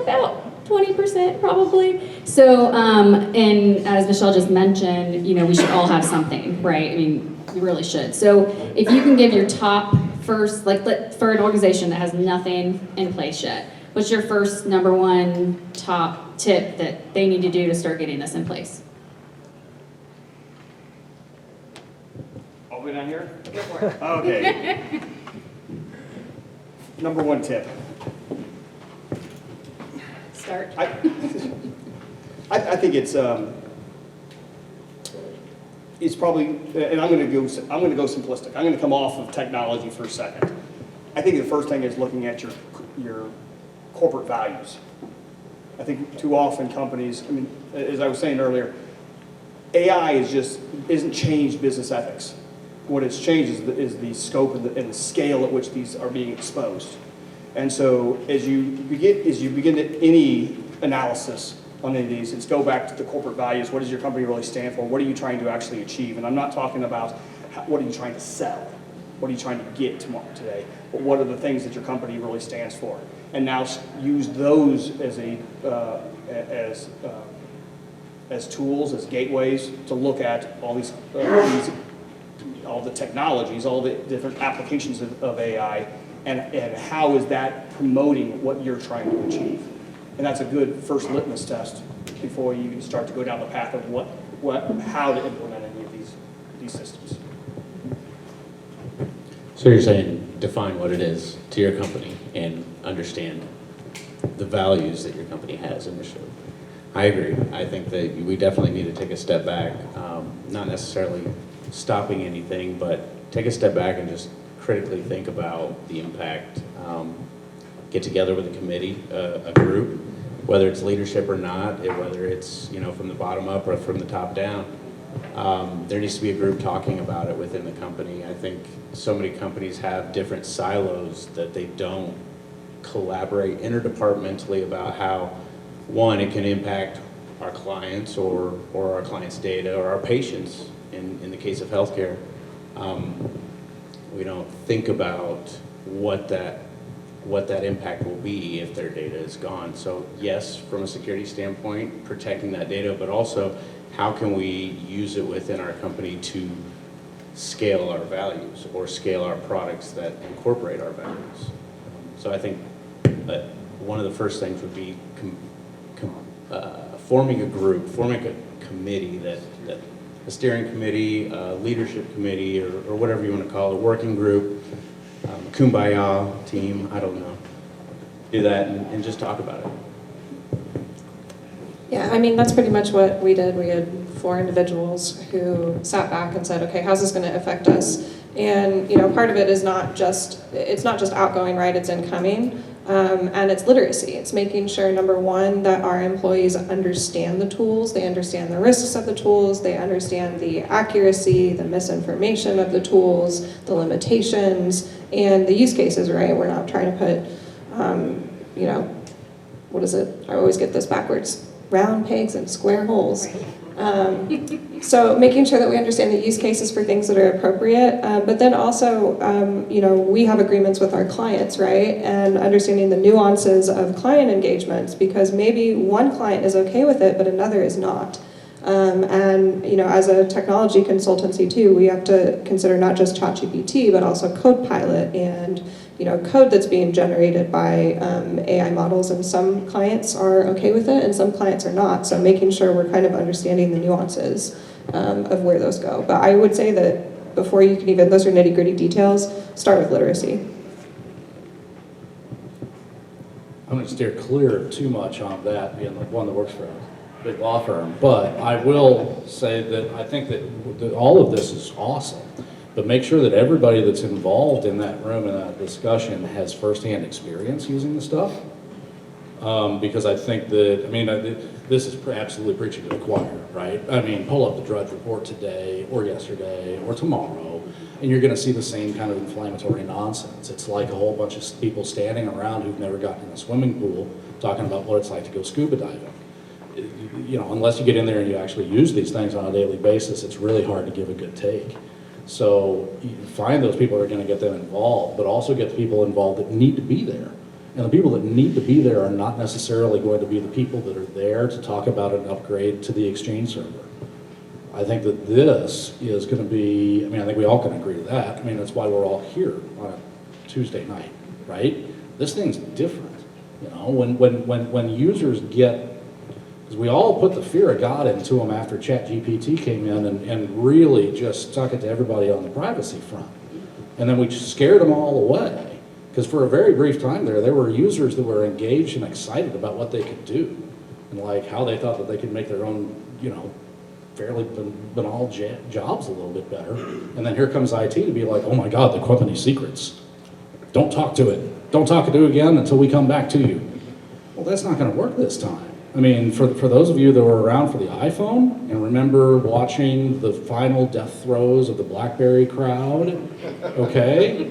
about 20% probably. So, and as Michelle just mentioned, we should all have something, right? I mean, you really should. So if you can give your top first, for an organization that has nothing in place yet, what's your first number one top tip that they need to do to start getting this in place? All the way down here? Go for it. Okay. Number one tip. start. I think it's probably, and I'm going to go simplistic. I'm going to come off of technology for a second. I think the first thing is looking at your corporate values. I think too often companies, I mean, as I was saying earlier, AI isn't changed business ethics. What it's changed is the scope and the scale at which these are being exposed. And so as you begin any analysis on any of these, it's go back to the corporate values. What does your company really stand for? What are you trying to actually achieve? And I'm not talking about what are you trying to sell? What are you trying to get today? But what are the things that your company really stands for? And now use those as tools, as gateways to look at all the technologies, all the different applications of AI, and how is that promoting what you're trying to achieve. And that's a good first litmus test before you start to go down the path of how to implement any of these systems. So you're saying define what it is to your company and understand the values that your company has initially. I agree. I think that we definitely need to take a step back, not necessarily stopping anything, but take a step back and just critically think about the impact. Get together with a committee, a group, whether it's leadership or not, whether it's from the bottom up or from the top down. There needs to be a group talking about it within the company. I think so many companies have different silos that they don't collaborate interdepartmentally about how, one, it can impact our clients or our clients' data or our patients in the case of healthcare. We don't think about what that impact will be if their data is gone. So yes, from a security standpoint, protecting that data, but also how can we use it within our company to scale our values or scale our products that incorporate our values. So I think that one of the first things would be forming a group, forming a committee that a steering committee, a leadership committee, or whatever you want to call it, a working group, kumbaya team, I don't know. Do that and just talk about it. Yeah, I mean, that's pretty much what we did. We had 4 individuals who sat back and said, okay, how's this going to affect us? And, part of it is it's not just outgoing, right? It's incoming. And it's literacy. It's making sure, number one, that our employees understand the tools, they understand the risks of the tools, they understand the accuracy, the misinformation of the tools, the limitations, and the use cases, right? We're not trying to put, what is it? I always get this backwards. Round pegs and square holes. So making sure that we understand the use cases for things that are appropriate, but then also, we have agreements with our clients, right? And understanding the nuances of client engagements, because maybe one client is okay with it, but another is not. And as a technology consultancy too, we have to consider not just ChatGPT, but also Copilot and code that's being generated by AI models, and some clients are okay with it and some clients are not. So making sure we're kind of understanding the nuances of where those go. But I would say that before you can even, those are nitty-gritty details, start with literacy. I'm going to steer clear of too much on that, being the one that works for a big law firm. But I will say that I think that all of this is awesome. But make sure that everybody that's involved in that room and that discussion has firsthand experience using the stuff. Because I think that, this is absolutely preaching to the choir, right? Pull up the Drudge Report today or yesterday or tomorrow, and you're going to see the same kind of inflammatory nonsense. It's like a whole bunch of people standing around who've never gotten in a swimming pool talking about what it's like to go scuba diving. Unless you get in there and you actually use these things on a daily basis, it's really hard to give a good take. So you find those people who are going to get them involved, but also get the people involved that need to be there. And the people that need to be there are not necessarily going to be the people that are there to talk about an upgrade to the Exchange server. I think that this is going to be, I think we all can agree to that. That's why we're all here on a Tuesday night, right? This thing's different. When users get, because we all put the fear of God into them after ChatGPT came in and really just stuck it to everybody on the privacy front. And then we just scared them all away. Because for a very brief time there were users that were engaged and excited about what they could do, and like how they thought that they could make their own, fairly banal jobs a little bit better. And then here comes IT to be like, oh my God, the company secrets. Don't talk to it. Don't talk to it again until we come back to you. Well, that's not going to work this time. I mean, for those of you that were around for the iPhone and remember watching the final death throes of the BlackBerry crowd, okay,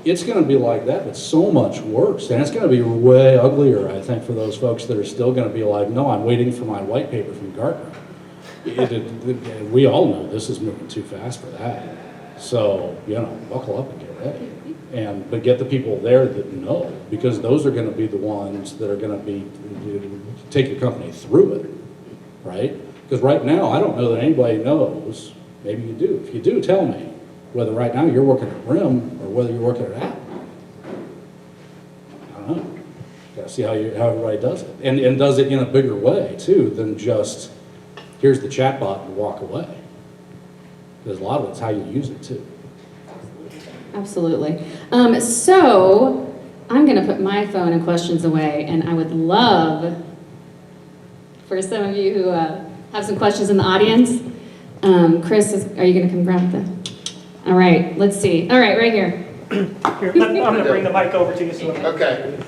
it's going to be like that, but so much worse. And it's going to be way uglier, I think, for those folks that are still going to be like, no, I'm waiting for my white paper from Gartner. We all know this is moving too fast for that. So, buckle up and get ready. But get the people there that know, because those are going to be the ones that are going to be take your company through it, right? Because right now, I don't know that anybody knows. Maybe you do. If you do, tell me whether right now you're working at RIM or whether you're working at Apple. I don't know. Got to see how everybody does it, and does it in a bigger way too than just here's the chatbot and walk away. Because a lot of it's how you use it too. Absolutely. So I'm going to put my phone and questions away, and I would love for some of you who have some questions in the audience. Chris, are you going to come grab the? All right, let's see. All right, right here. Here, I'm going to bring the mic over to you. Okay.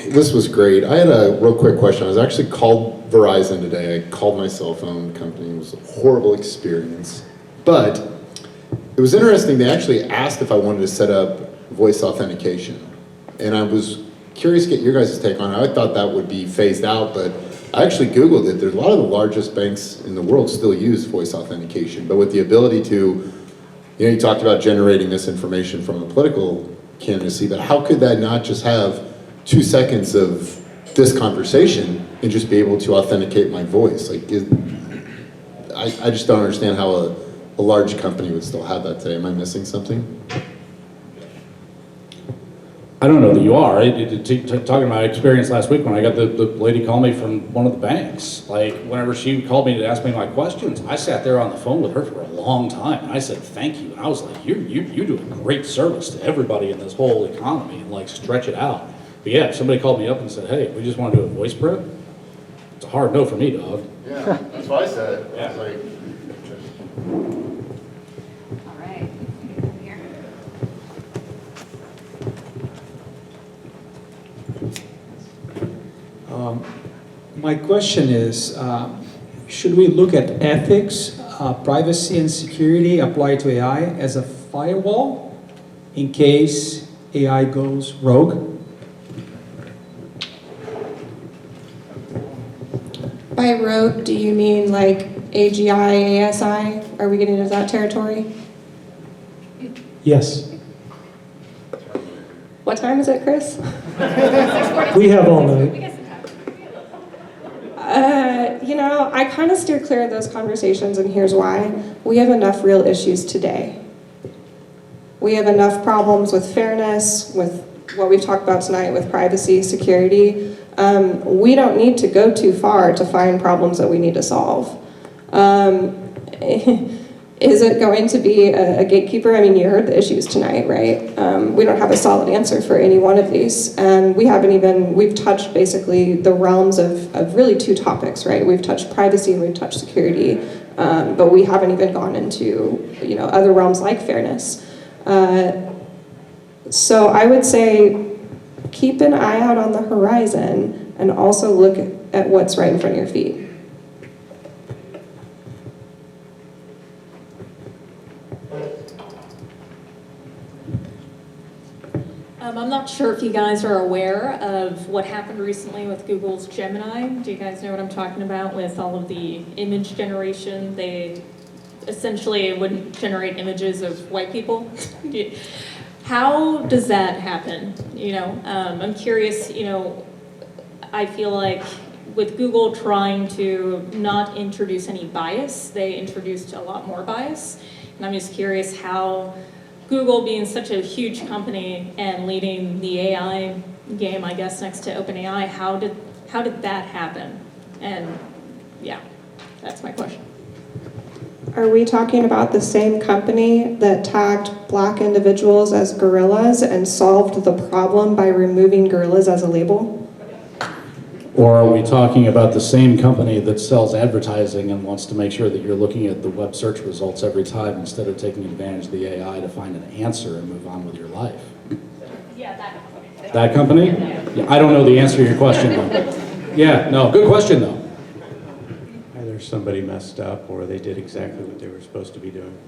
This was great. I had a real quick question. I was actually called Verizon today. I called my cell phone company. It was a horrible experience. But it was interesting. They actually asked if I wanted to set up voice authentication. And I was curious to get your guys' take on it. I thought that would be phased out, but I actually Googled it. There's a lot of the largest banks in the world still use voice authentication. But with the ability to, you talked about generating this information from a political candidacy, but how could that not just have 2 seconds of this conversation and just be able to authenticate my voice? I just don't understand how a large company would still have that today. Am I missing something? I don't know that you are. Talking about my experience last week when I got the lady call me from one of the banks. Like, whenever she called me to ask me my questions, I sat there on the phone with her for a long time, and I said, thank you. And I was like, you do a great service to everybody in this whole economy, and like, stretch it out. But yeah, if somebody called me up and said, hey, we just want to do a voice print, it's a hard no for me, dog. Yeah, that's what I said. Yeah. I was like, All right. Here. My question is, should we look at ethics, privacy and security applied to AI as a firewall in case AI goes rogue? By rogue, do you mean like AGI, ASI? Are we getting into that territory? Yes. What time is it, Chris? We have all night. I kind of steer clear of those conversations, and here's why. We have enough real issues today. We have enough problems with fairness, with what we've talked about tonight, with privacy, security. We don't need to go too far to find problems that we need to solve. Is it going to be a gatekeeper? I mean, you heard the issues tonight, right? We don't have a solid answer for any one of these. And we've touched basically the realms of really two topics, right? We've touched privacy and we've touched security, but we haven't even gone into, other realms like fairness. So I would say keep an eye out on the horizon and also look at what's right in front of your feet. I'm not sure if you guys are aware of what happened recently with Google's Gemini. Do you guys know what I'm talking about with all of the image generation? They essentially would generate images of white people. How does that happen? I'm curious, I feel like with Google trying to not introduce any bias, they introduced a lot more bias. And I'm just curious how Google, being such a huge company and leading the AI game, I guess, next to OpenAI, how did that happen? And yeah, that's my question. Are we talking about the same company that tagged black individuals as gorillas and solved the problem by removing gorillas as a label? Or are we talking about the same company that sells advertising and wants to make sure that you're looking at the web search results every time instead of taking advantage of the AI to find an answer and move on with your life? Yeah, that company. That company? Yeah, I don't know the answer to your question though. Yeah, no, good question though. Either somebody messed up or they did exactly what they were supposed to be doing.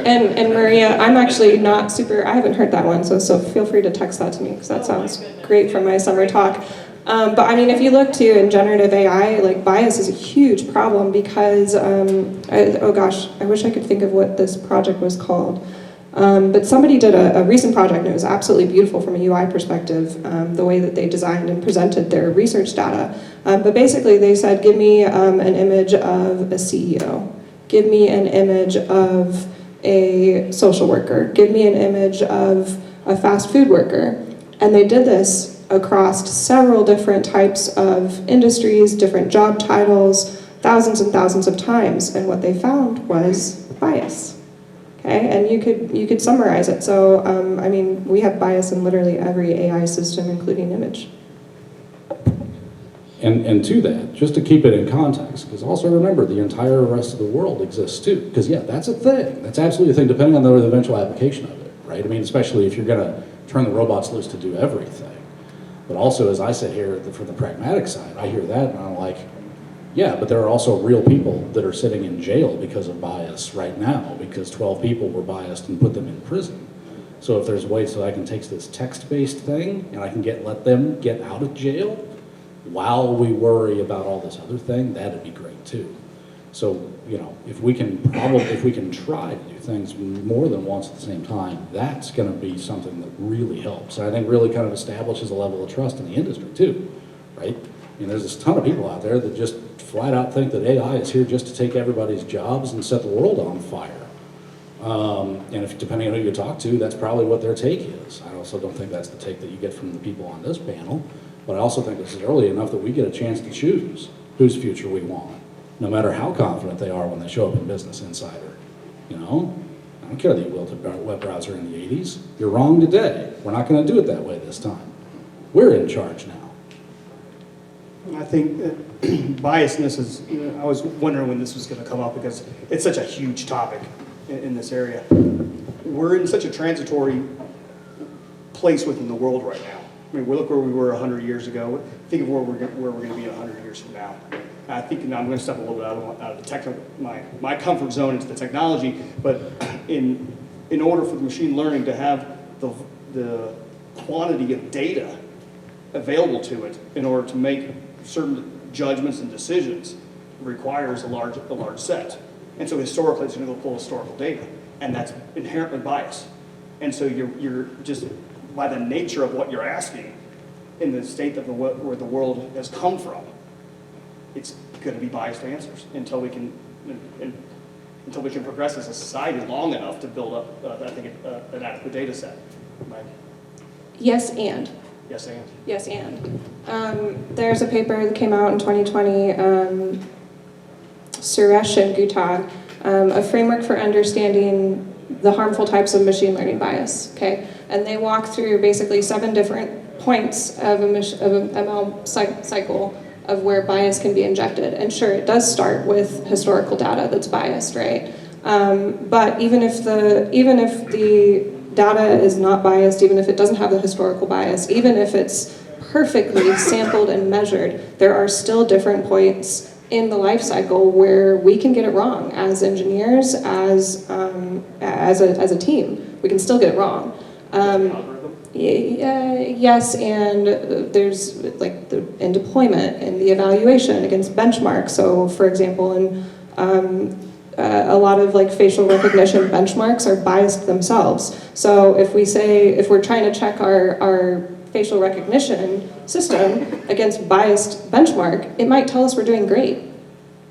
And Maria, I'm actually not super, I haven't heard that one, so feel free to text that to me, because that sounds great for my summer talk. But I mean, if you look too in generative AI, like bias is a huge problem because, oh gosh, I wish I could think of what this project was called. But somebody did a recent project and it was absolutely beautiful from a UI perspective, the way that they designed and presented their research data. But basically they said, give me an image of a CEO. Give me an image of a social worker. Give me an image of a fast food worker. And they did this across several different types of industries, different job titles, thousands and thousands of times. And what they found was bias. Okay, and you could summarize it. So, I mean, we have bias in literally every AI system, including image. And to that, just to keep it in context, because also remember the entire rest of the world exists too. Because yeah, that's a thing. That's absolutely a thing, depending on the eventual application of it, right? I mean, especially if you're going to turn the robots loose to do everything. But also, as I sit here from the pragmatic side, I hear that and I'm like, yeah, but there are also real people that are sitting in jail because of bias right now, because 12 people were biased and put them in prison. So if there's ways that I can take this text-based thing and I can let them get out of jail while we worry about all this other thing, that'd be great too. So, you know, if we can try to do things more than once at the same time, that's gonna be something that really helps. And I think really kind of establishes a level of trust in the industry too, right? I mean, there's this ton of people out there that just flat out think that AI is here just to take everybody's jobs and set the world on fire. And if, depending on who you talk to, that's probably what their take is. I also don't think that's the take that you get from the people on this panel, but I also think this is early enough that we get a chance to choose whose future we want, no matter how confident they are when they show up in Business Insider. You know, I don't care that you built a web browser in the 80s. You're wrong today. We're not going to do it that way this time. We're in charge now. I think biasness is, I was wondering when this was going to come up because it's such a huge topic in this area. We're in such a transitory place within the world right now. I mean, look where we were 100 years ago. Think of where we're going to be 100 years from now. I think now I'm going to step a little bit out of the technical, my comfort zone into the technology, but in order for the machine learning to have the quantity of data available to it in order to make certain judgments and decisions requires a large set. And so historically, it's going to go pull historical data, and that's inherently biased. And so you're just, by the nature of what you're asking, in the state of where the world has come from, it's going to be biased answers until we can progress as a society long enough to build up, I think, an adequate data set. Right? Yes, and. Yes, and. Yes, and. There's a paper that came out in 2020, Suresh and Gutag, a framework for understanding the harmful types of machine learning bias, okay? And they walk through basically 7 different points of an ML cycle of where bias can be injected. And sure, it does start with historical data that's biased, right? But even if the data is not biased, even if it doesn't have the historical bias, even if it's perfectly sampled and measured, there are still different points in the life cycle where we can get it wrong as engineers, as a team. We can still get it wrong. Yes, and there's like in deployment and the evaluation against benchmarks. So, for example, in a lot of like facial recognition benchmarks are biased themselves. So if we're trying to check our facial recognition system against biased benchmark, it might tell us we're doing great.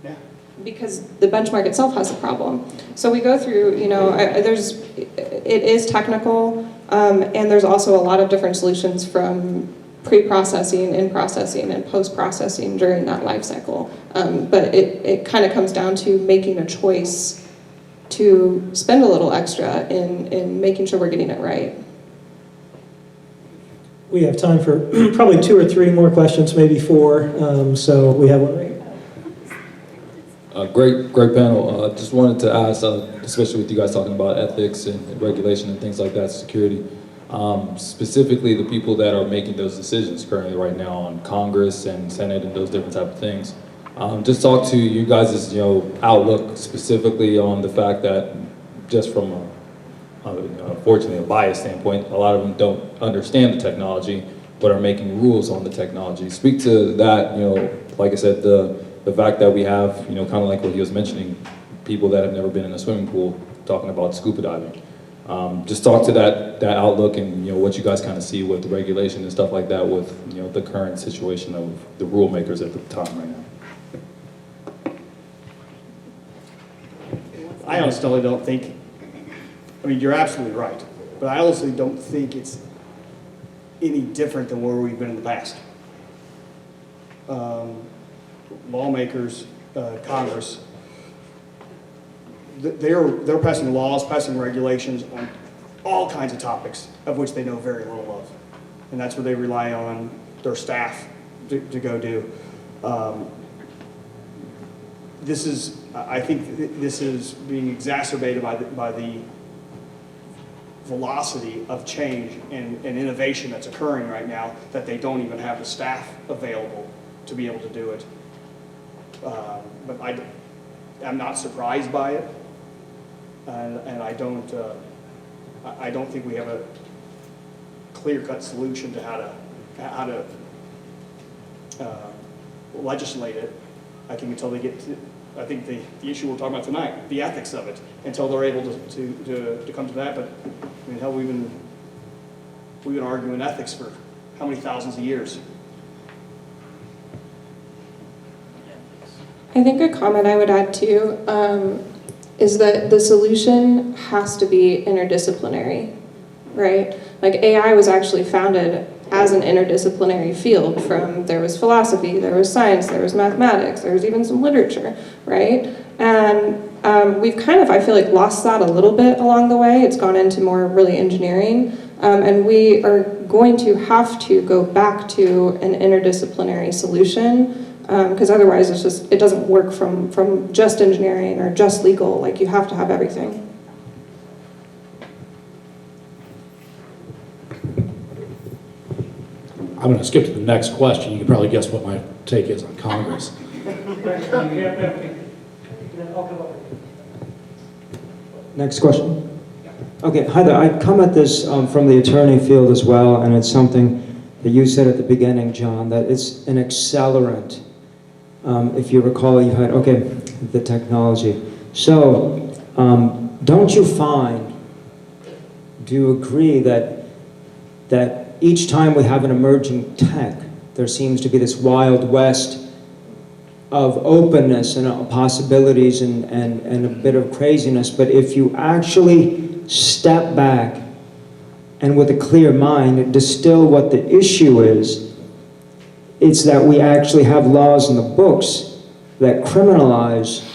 Yeah. Because the benchmark itself has a problem. So we go through, you know, it is technical, and there's also a lot of different solutions from pre-processing, in-processing, and post-processing during that life cycle. But it kind of comes down to making a choice to spend a little extra in making sure we're getting it right. We have time for probably 2 or 3 more questions, maybe 4. So we have one right here. Great panel. Just wanted to ask, especially with you guys talking about ethics and regulation and things like that, security, specifically the people that are making those decisions currently right now on Congress and Senate and those different type of things. Just talk to you guys' outlook specifically on the fact that just from unfortunately a bias standpoint, a lot of them don't understand the technology but are making rules on the technology. Speak to that, like I said, the fact that we have, kind of like what he was mentioning, people that have never been in a swimming pool talking about scuba diving. Just talk to that outlook and what you guys kind of see with the regulation and stuff like that with the current situation of the rule makers at the time right now. I honestly don't think, you're absolutely right, but I honestly don't think it's any different than where we've been in the past. Lawmakers, Congress, they're passing laws, passing regulations on all kinds of topics of which they know very little of. And that's where they rely on their staff to go do. I think this is being exacerbated by the velocity of change and innovation that's occurring right now, that they don't even have the staff available to be able to do it. But I'm not surprised by it, and I don't think we have a clear-cut solution to how to legislate it. I think until they get to, I think the issue we're talking about tonight, the ethics of it, until they're able to come to that. But hell, we've been arguing ethics for how many thousands of years? I think a comment I would add too is that the solution has to be interdisciplinary, right? Like AI was actually founded as an interdisciplinary field. There was philosophy, there was science, there was mathematics, there was even some literature, right? And we've kind of, I feel like, lost that a little bit along the way. It's gone into more really engineering. And we are going to have to go back to an interdisciplinary solution, because otherwise it doesn't work from just engineering or just legal. Like, you have to have everything. I'm going to skip to the next question. You can probably guess what my take is on Congress. Next question. Okay, hi there. I come at this from the attorney field as well, and it's something that you said at the beginning, John, that it's an accelerant. If you recall, you had, the technology. So, don't you find, do you agree that each time we have an emerging tech, there seems to be this wild west of openness and possibilities and a bit of craziness, but if you actually step back and with a clear mind distill what the issue is, it's that we actually have laws in the books that criminalize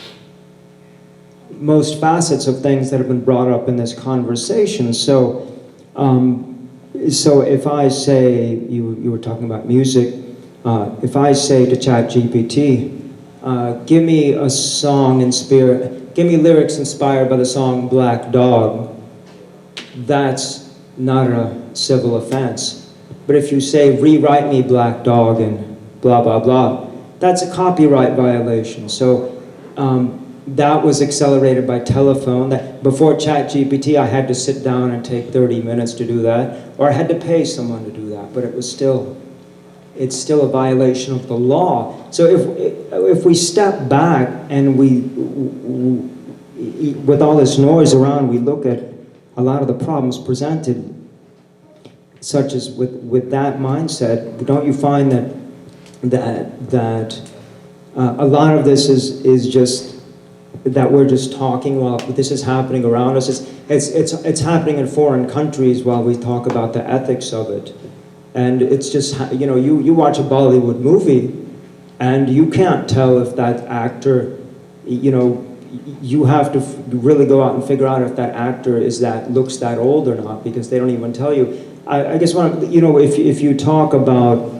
most facets of things that have been brought up in this conversation. So if I say, you were talking about music, if I say to ChatGPT, give me a song give me lyrics inspired by the song Black Dog, that's not a civil offense. But if you say, rewrite me Black Dog and blah, blah, blah, that's a copyright violation. So that was accelerated by telephone. Before ChatGPT, I had to sit down and take 30 minutes to do that, or I had to pay someone to do that, but it's still a violation of the law. So if we step back and with all this noise around, we look at a lot of the problems presented, such as with that mindset, don't you find that a lot of this is just that we're just talking while this is happening around us? It's happening in foreign countries while we talk about the ethics of it. And it's just, you watch a Bollywood movie and you can't tell if that actor, you have to really go out and figure out if that actor looks that old or not, because they don't even tell you. I guess if you talk about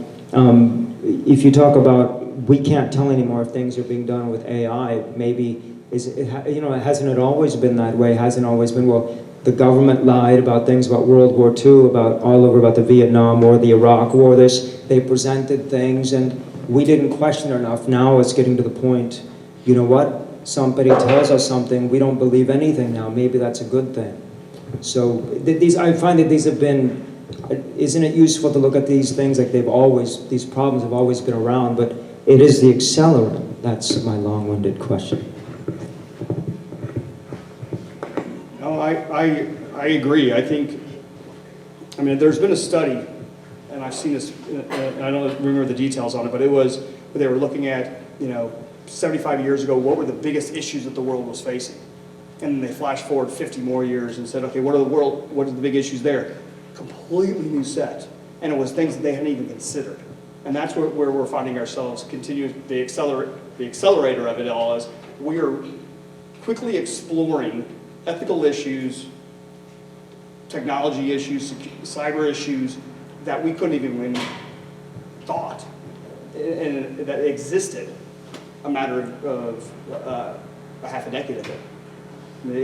we can't tell anymore if things are being done with AI, maybe hasn't it always been that way? Hasn't always been, well, the government lied about things about World War II, about the Vietnam War, the Iraq War. They presented things and we didn't question it enough. Now it's getting to the point, you know what? Somebody tells us something, we don't believe anything now. Maybe that's a good thing. So I find that these have been, isn't it useful to look at these things like these problems have always been around, but it is the accelerant. That's my long-winded question. No, I agree. I think, there's been a study, and I've seen this, I don't remember the details on it, but it was, they were looking at, 75 years ago, what were the biggest issues that the world was facing? And then they flashed forward 50 more years and said, okay, what are the big issues there? Completely new set. And it was things that they hadn't even considered. And that's where we're finding ourselves continuing, the accelerator of it all is we are quickly exploring ethical issues, technology issues, cyber issues that we couldn't even thought and that existed a matter of a half a decade ago. And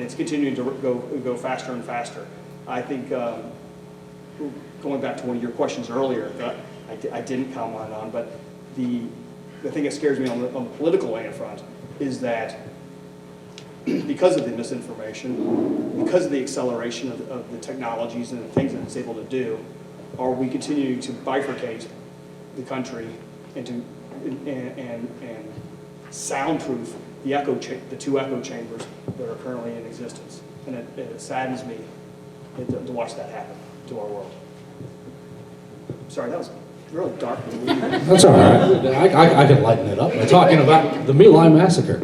it's continuing to go faster and faster. I think, going back to one of your questions earlier that I didn't comment on, but the thing that scares me on the political land front is that because of the misinformation, because of the acceleration of the technologies and the things that it's able to do, are we continuing to bifurcate the country into and soundproof the two echo chambers that are currently in existence? And it saddens me to watch that happen to our world. Sorry, that was really dark. That's all right. I can lighten it up by talking about the My Lai massacre.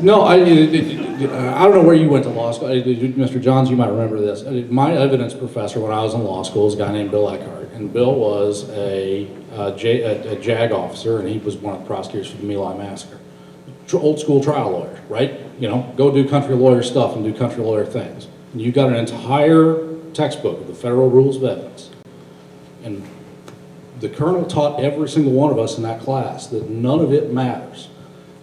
No, I don't know where you went to law school. Mr. Johns, you might remember this. My evidence professor when I was in law school was a guy named Bill Eckhart. And Bill was a JAG officer, and he was one of the prosecutors for the My Lai massacre. Old school trial lawyer, right? Go do country lawyer stuff and do country lawyer things. And you got an entire textbook of the federal rules of evidence. And the colonel taught every single one of us in that class that none of it matters.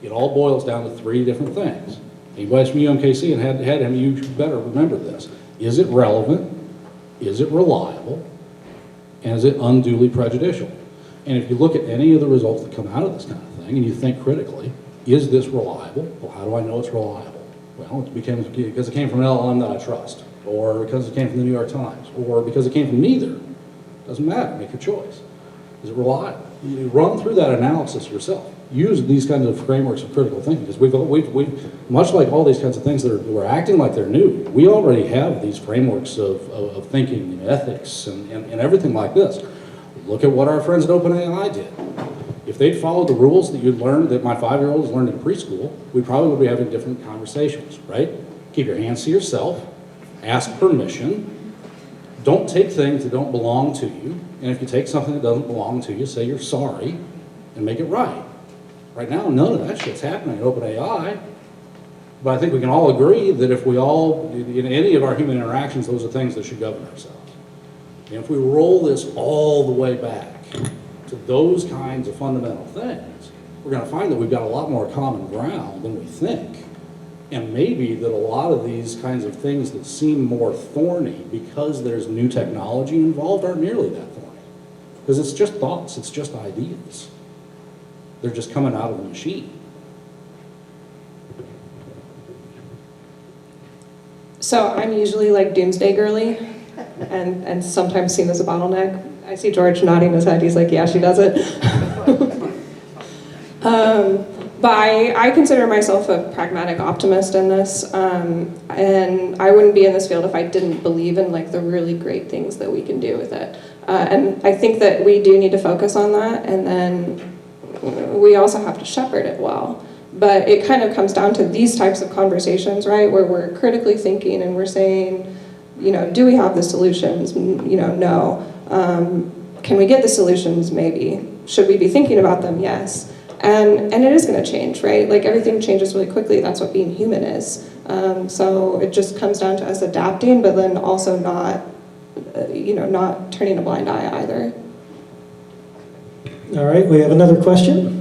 It all boils down to three different things. Anybody from UMKC and had him, you better remember this. Is it relevant? Is it reliable? And is it unduly prejudicial? And if you look at any of the results that come out of this kind of thing and you think critically, is this reliable? Well, how do I know it's reliable? Well, because it came from an LLM that I trust, or because it came from the New York Times, or because it came from neither. Doesn't matter, make your choice. Is it reliable? You run through that analysis yourself. Use these kinds of frameworks of critical thinking, because we've much like all these kinds of things that we're acting like they're new, we already have these frameworks of thinking and ethics and everything like this. Look at what our friends at OpenAI did. If they'd followed the rules that you'd learned, that my 5-year-old has learned in preschool, we probably would be having different conversations, right? Keep your hands to yourself, ask permission, don't take things that don't belong to you, and if you take something that doesn't belong to you, say you're sorry and make it right. Right now, none of that shit's happening at OpenAI, but I think we can all agree that if we all, in any of our human interactions, those are things that should govern ourselves. And if we roll this all the way back to those kinds of fundamental things, we're going to find that we've got a lot more common ground than we think. And maybe that a lot of these kinds of things that seem more thorny because there's new technology involved aren't nearly that thorny. Because it's just thoughts, it's just ideas. They're just coming out of the machine. So I'm usually like doomsday girly and sometimes seen as a bottleneck. I see George nodding his head. He's like, yeah, she does it. But I consider myself a pragmatic optimist in this. And I wouldn't be in this field if I didn't believe in like the really great things that we can do with it. And I think that we do need to focus on that. And then we also have to shepherd it well. But it kind of comes down to these types of conversations, right? Where we're critically thinking and we're saying, do we have the solutions? No. Can we get the solutions? Maybe. Should we be thinking about them? Yes. And it is going to change, right? Like everything changes really quickly. That's what being human is. So it just comes down to us adapting, but then also not turning a blind eye either. All right, we have another question.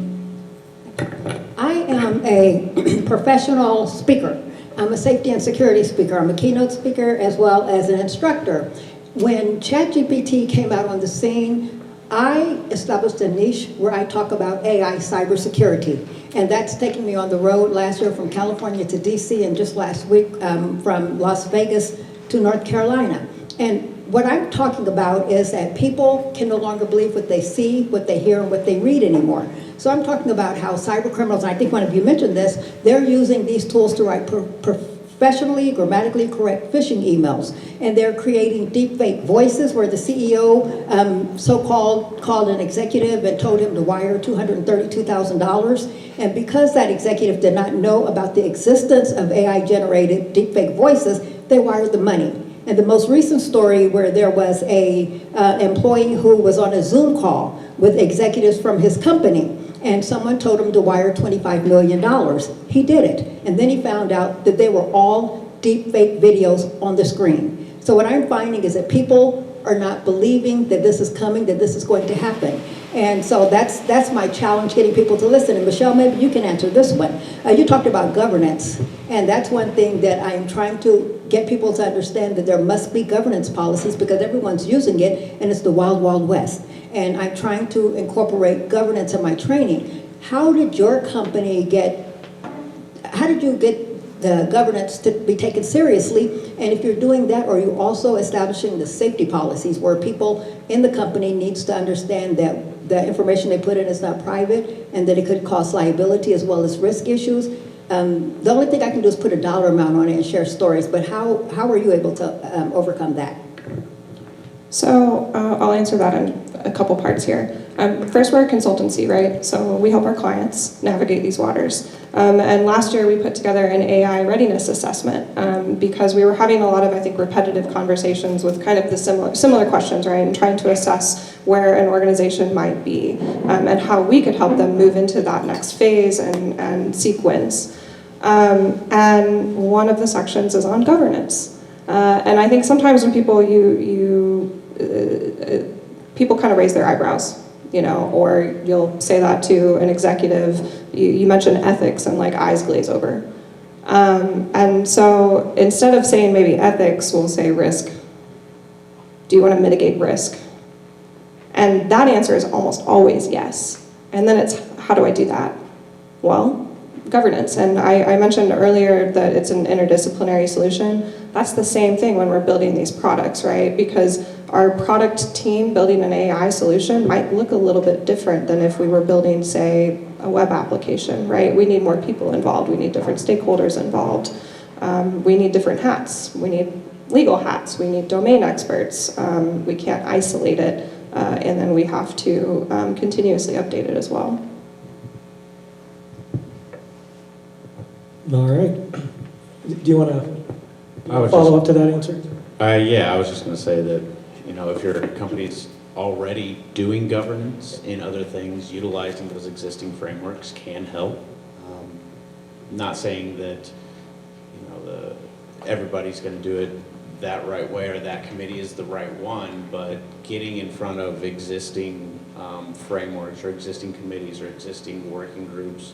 I am a professional speaker. I'm a safety and security speaker. I'm a keynote speaker as well as an instructor. When ChatGPT came out on the scene, I established a niche where I talk about AI cybersecurity. And that's taken me on the road last year from California to DC, and just last week from Las Vegas to North Carolina. And what I'm talking about is that people can no longer believe what they see, what they hear, and what they read anymore. So I'm talking about how cyber criminals, and I think one of you mentioned this, they're using these tools to write professionally, grammatically correct phishing emails. And they're creating deepfake voices where the CEO so-called called an executive and told him to wire $232,000. And because that executive did not know about the existence of AI-generated deepfake voices, they wired the money. And the most recent story where there was a employee who was on a Zoom call with executives from his company, and someone told him to wire $25 million. He did it. And then he found out that they were all deep fake videos on the screen. So what I'm finding is that people are not believing that this is coming, that this is going to happen. And so that's my challenge, getting people to listen. And Michelle, maybe you can answer this one. You talked about governance, and that's one thing that I am trying to get people to understand, that there must be governance policies because everyone's using it, and it's the wild, wild west. And I'm trying to incorporate governance in my training. How did you get the governance to be taken seriously? And if you're doing that, are you also establishing the safety policies where people in the company needs to understand that the information they put in is not private and that it could cause liability as well as risk issues? The only thing I can do is put a dollar amount on it and share stories, but how are you able to overcome that? So I'll answer that in a couple parts here. First, we're a consultancy, right? So we help our clients navigate these waters. And last year we put together an AI readiness assessment because we were having a lot of, I think, repetitive conversations with kind of the similar questions, right? And trying to assess where an organization might be and how we could help them move into that next phase and sequence. And one of the sections is on governance. And I think sometimes when people, people kind of raise their eyebrows, or you'll say that to an executive. You mention ethics and like eyes glaze over. And so instead of saying maybe ethics, we'll say risk. Do you want to mitigate risk? And that answer is almost always yes. And then it's, how do I do that? Well, governance. And I mentioned earlier that it's an interdisciplinary solution. That's the same thing when we're building these products, right? Because our product team building an AI solution might look a little bit different than if we were building, say, a web application, right? We need more people involved. We need different stakeholders involved. We need different hats. We need legal hats. We need domain experts. We can't isolate it. And then we have to continuously update it as well. All right. Do you want to follow up to that answer? Yeah, I was just going to say that, if your company's already doing governance in other things, utilizing those existing frameworks can help. Not saying that, everybody's going to do it that right way or that committee is the right one, but getting in front of existing frameworks or existing committees or existing working groups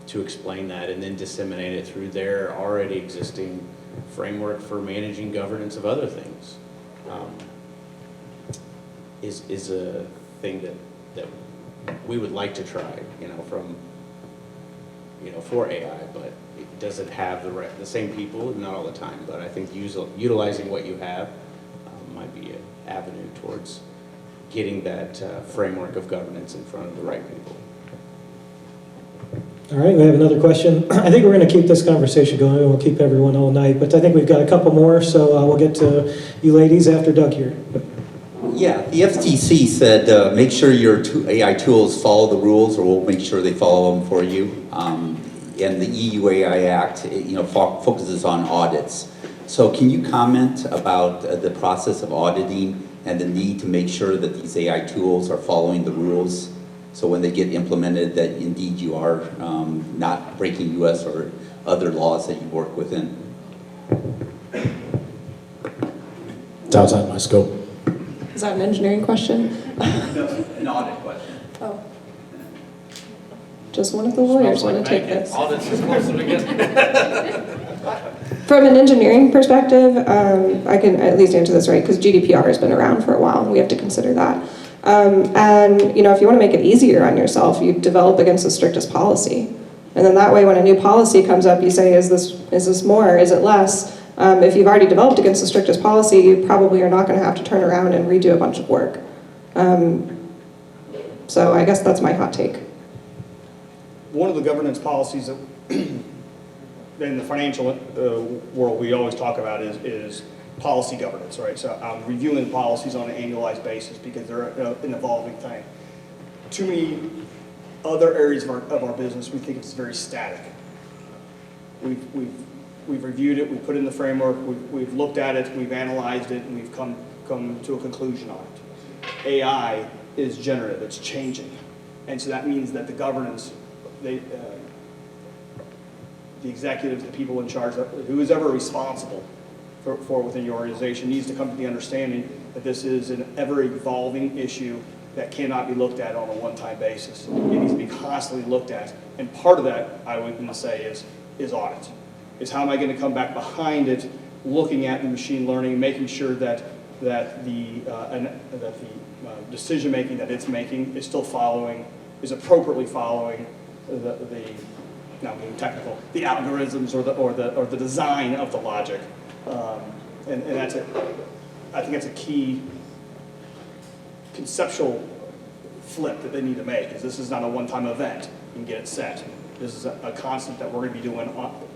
to explain that and then disseminate it through their already existing framework for managing governance of other things is a thing that we would like to try, for AI, but it doesn't have the same people, not all the time, but I think utilizing what you have might be an avenue towards getting that framework of governance in front of the right people. All right, we have another question. I think we're going to keep this conversation going. We'll keep everyone all night, but I think we've got a couple more, so we'll get to you ladies after Doug here. Yeah, the FTC said make sure your AI tools follow the rules, or we'll make sure they follow them for you. And the EU AI Act, focuses on audits. So can you comment about the process of auditing and the need to make sure that these AI tools are following the rules? So when they get implemented, that indeed you are not breaking US or other laws that you work within? It's outside my scope. Is that an engineering question? No, an audit question. Oh. Just one of the lawyers want to take this. Audit's as close as we get. From an engineering perspective, I can at least answer this right, because GDPR has been around for a while, and we have to consider that. And if you want to make it easier on yourself, you develop against the strictest policy. And then that way, when a new policy comes up, you say, is this more, is it less? If you've already developed against the strictest policy, you probably are not going to have to turn around and redo a bunch of work. So I guess that's my hot take. One of the governance policies that in the financial world we always talk about is policy governance, right? So I'm reviewing policies on an annualized basis because they're an evolving thing. Too many other areas of our business, we think it's very static. We've reviewed it, we've put it in the framework, we've looked at it, we've analyzed it, and we've come to a conclusion on it. AI is generative, it's changing. And so that means that the governance, the executives, the people in charge, who is ever responsible for within your organization needs to come to the understanding that this is an ever-evolving issue that cannot be looked at on a one-time basis. It needs to be constantly looked at. And part of that, I would say, is audit. Is how am I going to come back behind it, looking at the machine learning, making sure that the decision-making that it's making is still following, is appropriately following now being technical, the algorithms or the design of the logic. And that's it. I think that's a key conceptual flip that they need to make, is this is not a one-time event and get it set. This is a constant that we're going to be doing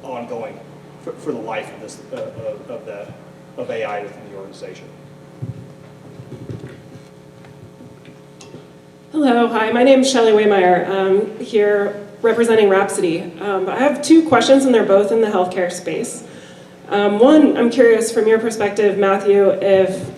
ongoing for the life of this of AI within the organization. Hello, hi, my name is Shelley Waymeyer. I'm here representing Rhapsody. I have two questions, and they're both in the healthcare space. One, I'm curious from your perspective, Matthew, if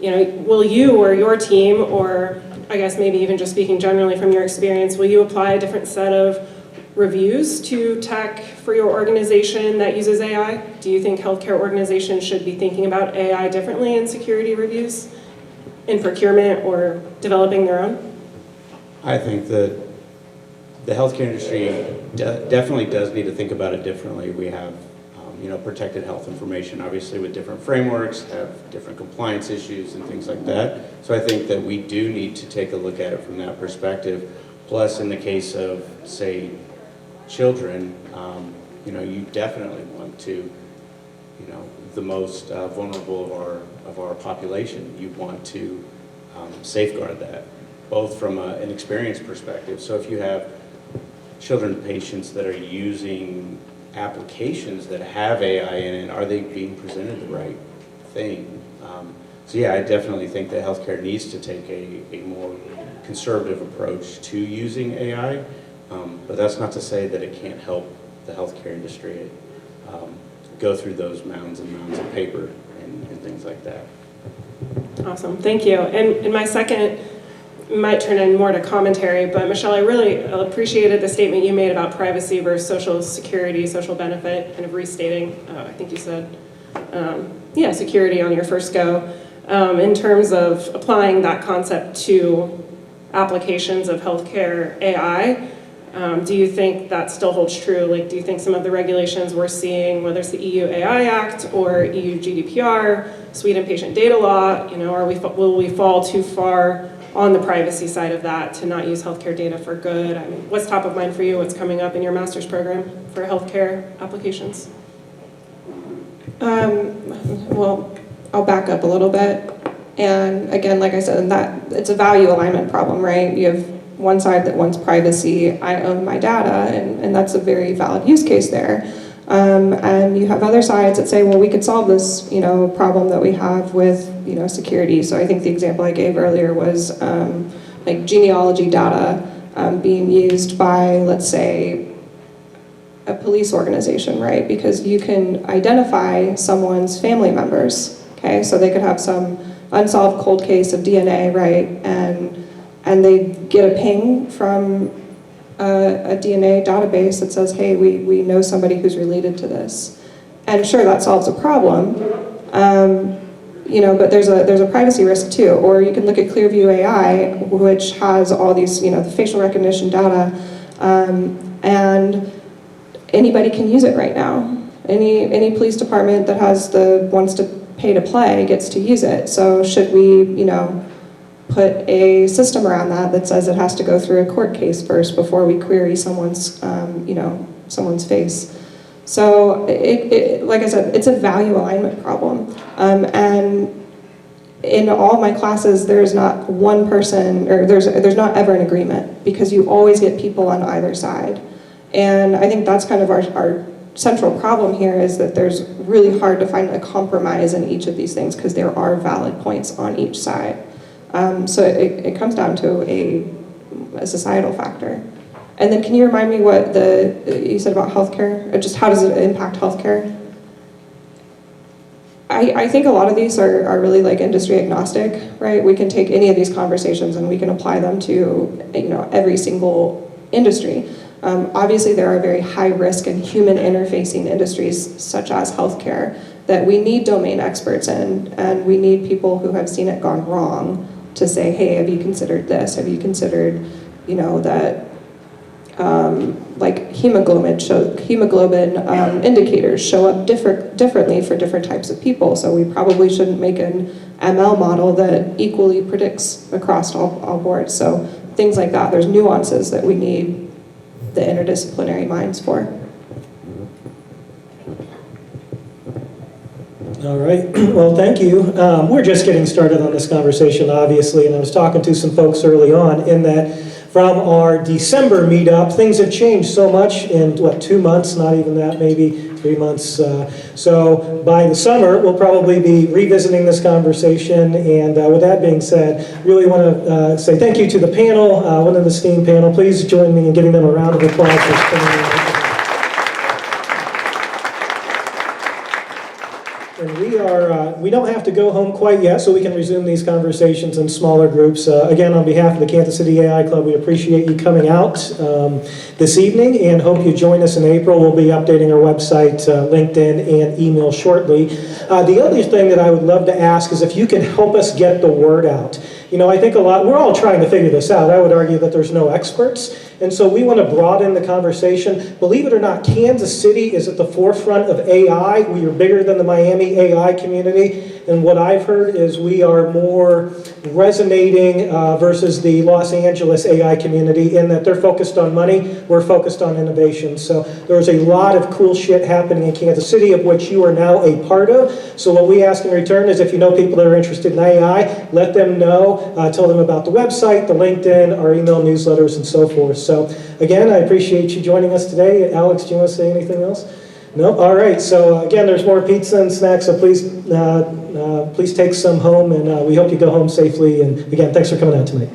will you or your team, or I guess maybe even just speaking generally from your experience, will you apply a different set of reviews to tech for your organization that uses AI? Do you think healthcare organizations should be thinking about AI differently in security reviews, in procurement, or developing their own? I think that the healthcare industry definitely does need to think about it differently. We have protected health information, obviously, with different frameworks, have different compliance issues and things like that. So I think that we do need to take a look at it from that perspective. Plus, in the case of, say, children, you definitely want to, the most vulnerable of our population, you want to safeguard that, both from an experience perspective. So if you have children patients that are using applications that have AI in it, are they being presented the right thing? So yeah, I definitely think that healthcare needs to take a more conservative approach to using AI, but that's not to say that it can't help the healthcare industry go through those mounds and mounds of paper and things like that. Awesome, thank you. And my second might turn in more to commentary, but Michelle, I really appreciated the statement you made about privacy versus social security, social benefit, kind of restating, I think you said, security on your first go, in terms of applying that concept to applications of healthcare AI. Do you think that still holds true? Like, do you think some of the regulations we're seeing, whether it's the EU AI Act or EU GDPR, Sweden patient data law, will we fall too far on the privacy side of that to not use healthcare data for good? I mean, what's top of mind for you? What's coming up in your master's program for healthcare applications? Well, I'll back up a little bit. And again, like I said, that it's a value alignment problem, right? You have one side that wants privacy. I own my data, and that's a very valid use case there. And you have other sides that say, well, we could solve this, problem that we have with, security. So I think the example I gave earlier was like genealogy data being used by, let's say, a police organization, right? Because you can identify someone's family members, okay? So they could have some unsolved cold case of DNA, right? And they get a ping from a DNA database that says, hey, we know somebody who's related to this. And sure, that solves a problem, but there's a privacy risk too. Or you can look at Clearview AI, which has all these, the facial recognition data, and anybody can use it right now. Any police department that wants to pay to play gets to use it. So should we, put a system around that says it has to go through a court case first before we query someone's, someone's face. So like I said, it's a value alignment problem. And in all my classes, there's not one person, or there's not ever an agreement, because you always get people on either side. And I think that's kind of our central problem here, is that there's really hard to find a compromise in each of these things, because there are valid points on each side. So it comes down to a societal factor. And then can you remind me what you said about healthcare? Just how does it impact healthcare? I think a lot of these are really like industry agnostic, right? We can take any of these conversations and we can apply them to every single industry. Obviously, there are very high risk and human interfacing industries, such as healthcare, that we need domain experts in, and we need people who have seen it gone wrong to say, hey, have you considered this? Have you considered, that like hemoglobin indicators show up differently for different types of people, so we probably shouldn't make an ML model that equally predicts across all boards. So things like that, there's nuances that we need the interdisciplinary minds for. All right, well, thank you. We're just getting started on this conversation, obviously, and I was talking to some folks early on in that from our December meetup, things have changed so much in, 2 months, not even that, maybe 3 months. So by the summer, we'll probably be revisiting this conversation, and with that being said, really want to say thank you to the panel, one of the STEAM panel. Please join me in giving them a round of applause for spending the And we don't have to go home quite yet, so we can resume these conversations in smaller groups. Again, on behalf of the Kansas City AI Club, we appreciate you coming out this evening and hope you join us in April. We'll be updating our website, LinkedIn, and email shortly. The other thing that I would love to ask is if you can help us get the word out. I think we're all trying to figure this out. I would argue that there's no experts. And so we want to broaden the conversation. Believe it or not, Kansas City is at the forefront of AI. We are bigger than the Miami AI community. And what I've heard is we are more resonating versus the Los Angeles AI community in that they're focused on money, we're focused on innovation. So there's a lot of cool shit happening in Kansas City of which you are now a part of. So what we ask in return is if you know people that are interested in AI, let them know, tell them about the website, the LinkedIn, our email newsletters, and so forth. So again, I appreciate you joining us today. Alex, do you want to say anything else? No? All right. So again, there's more pizza and snacks, so please take some home, and we hope you go home safely. And again, thanks for coming out tonight.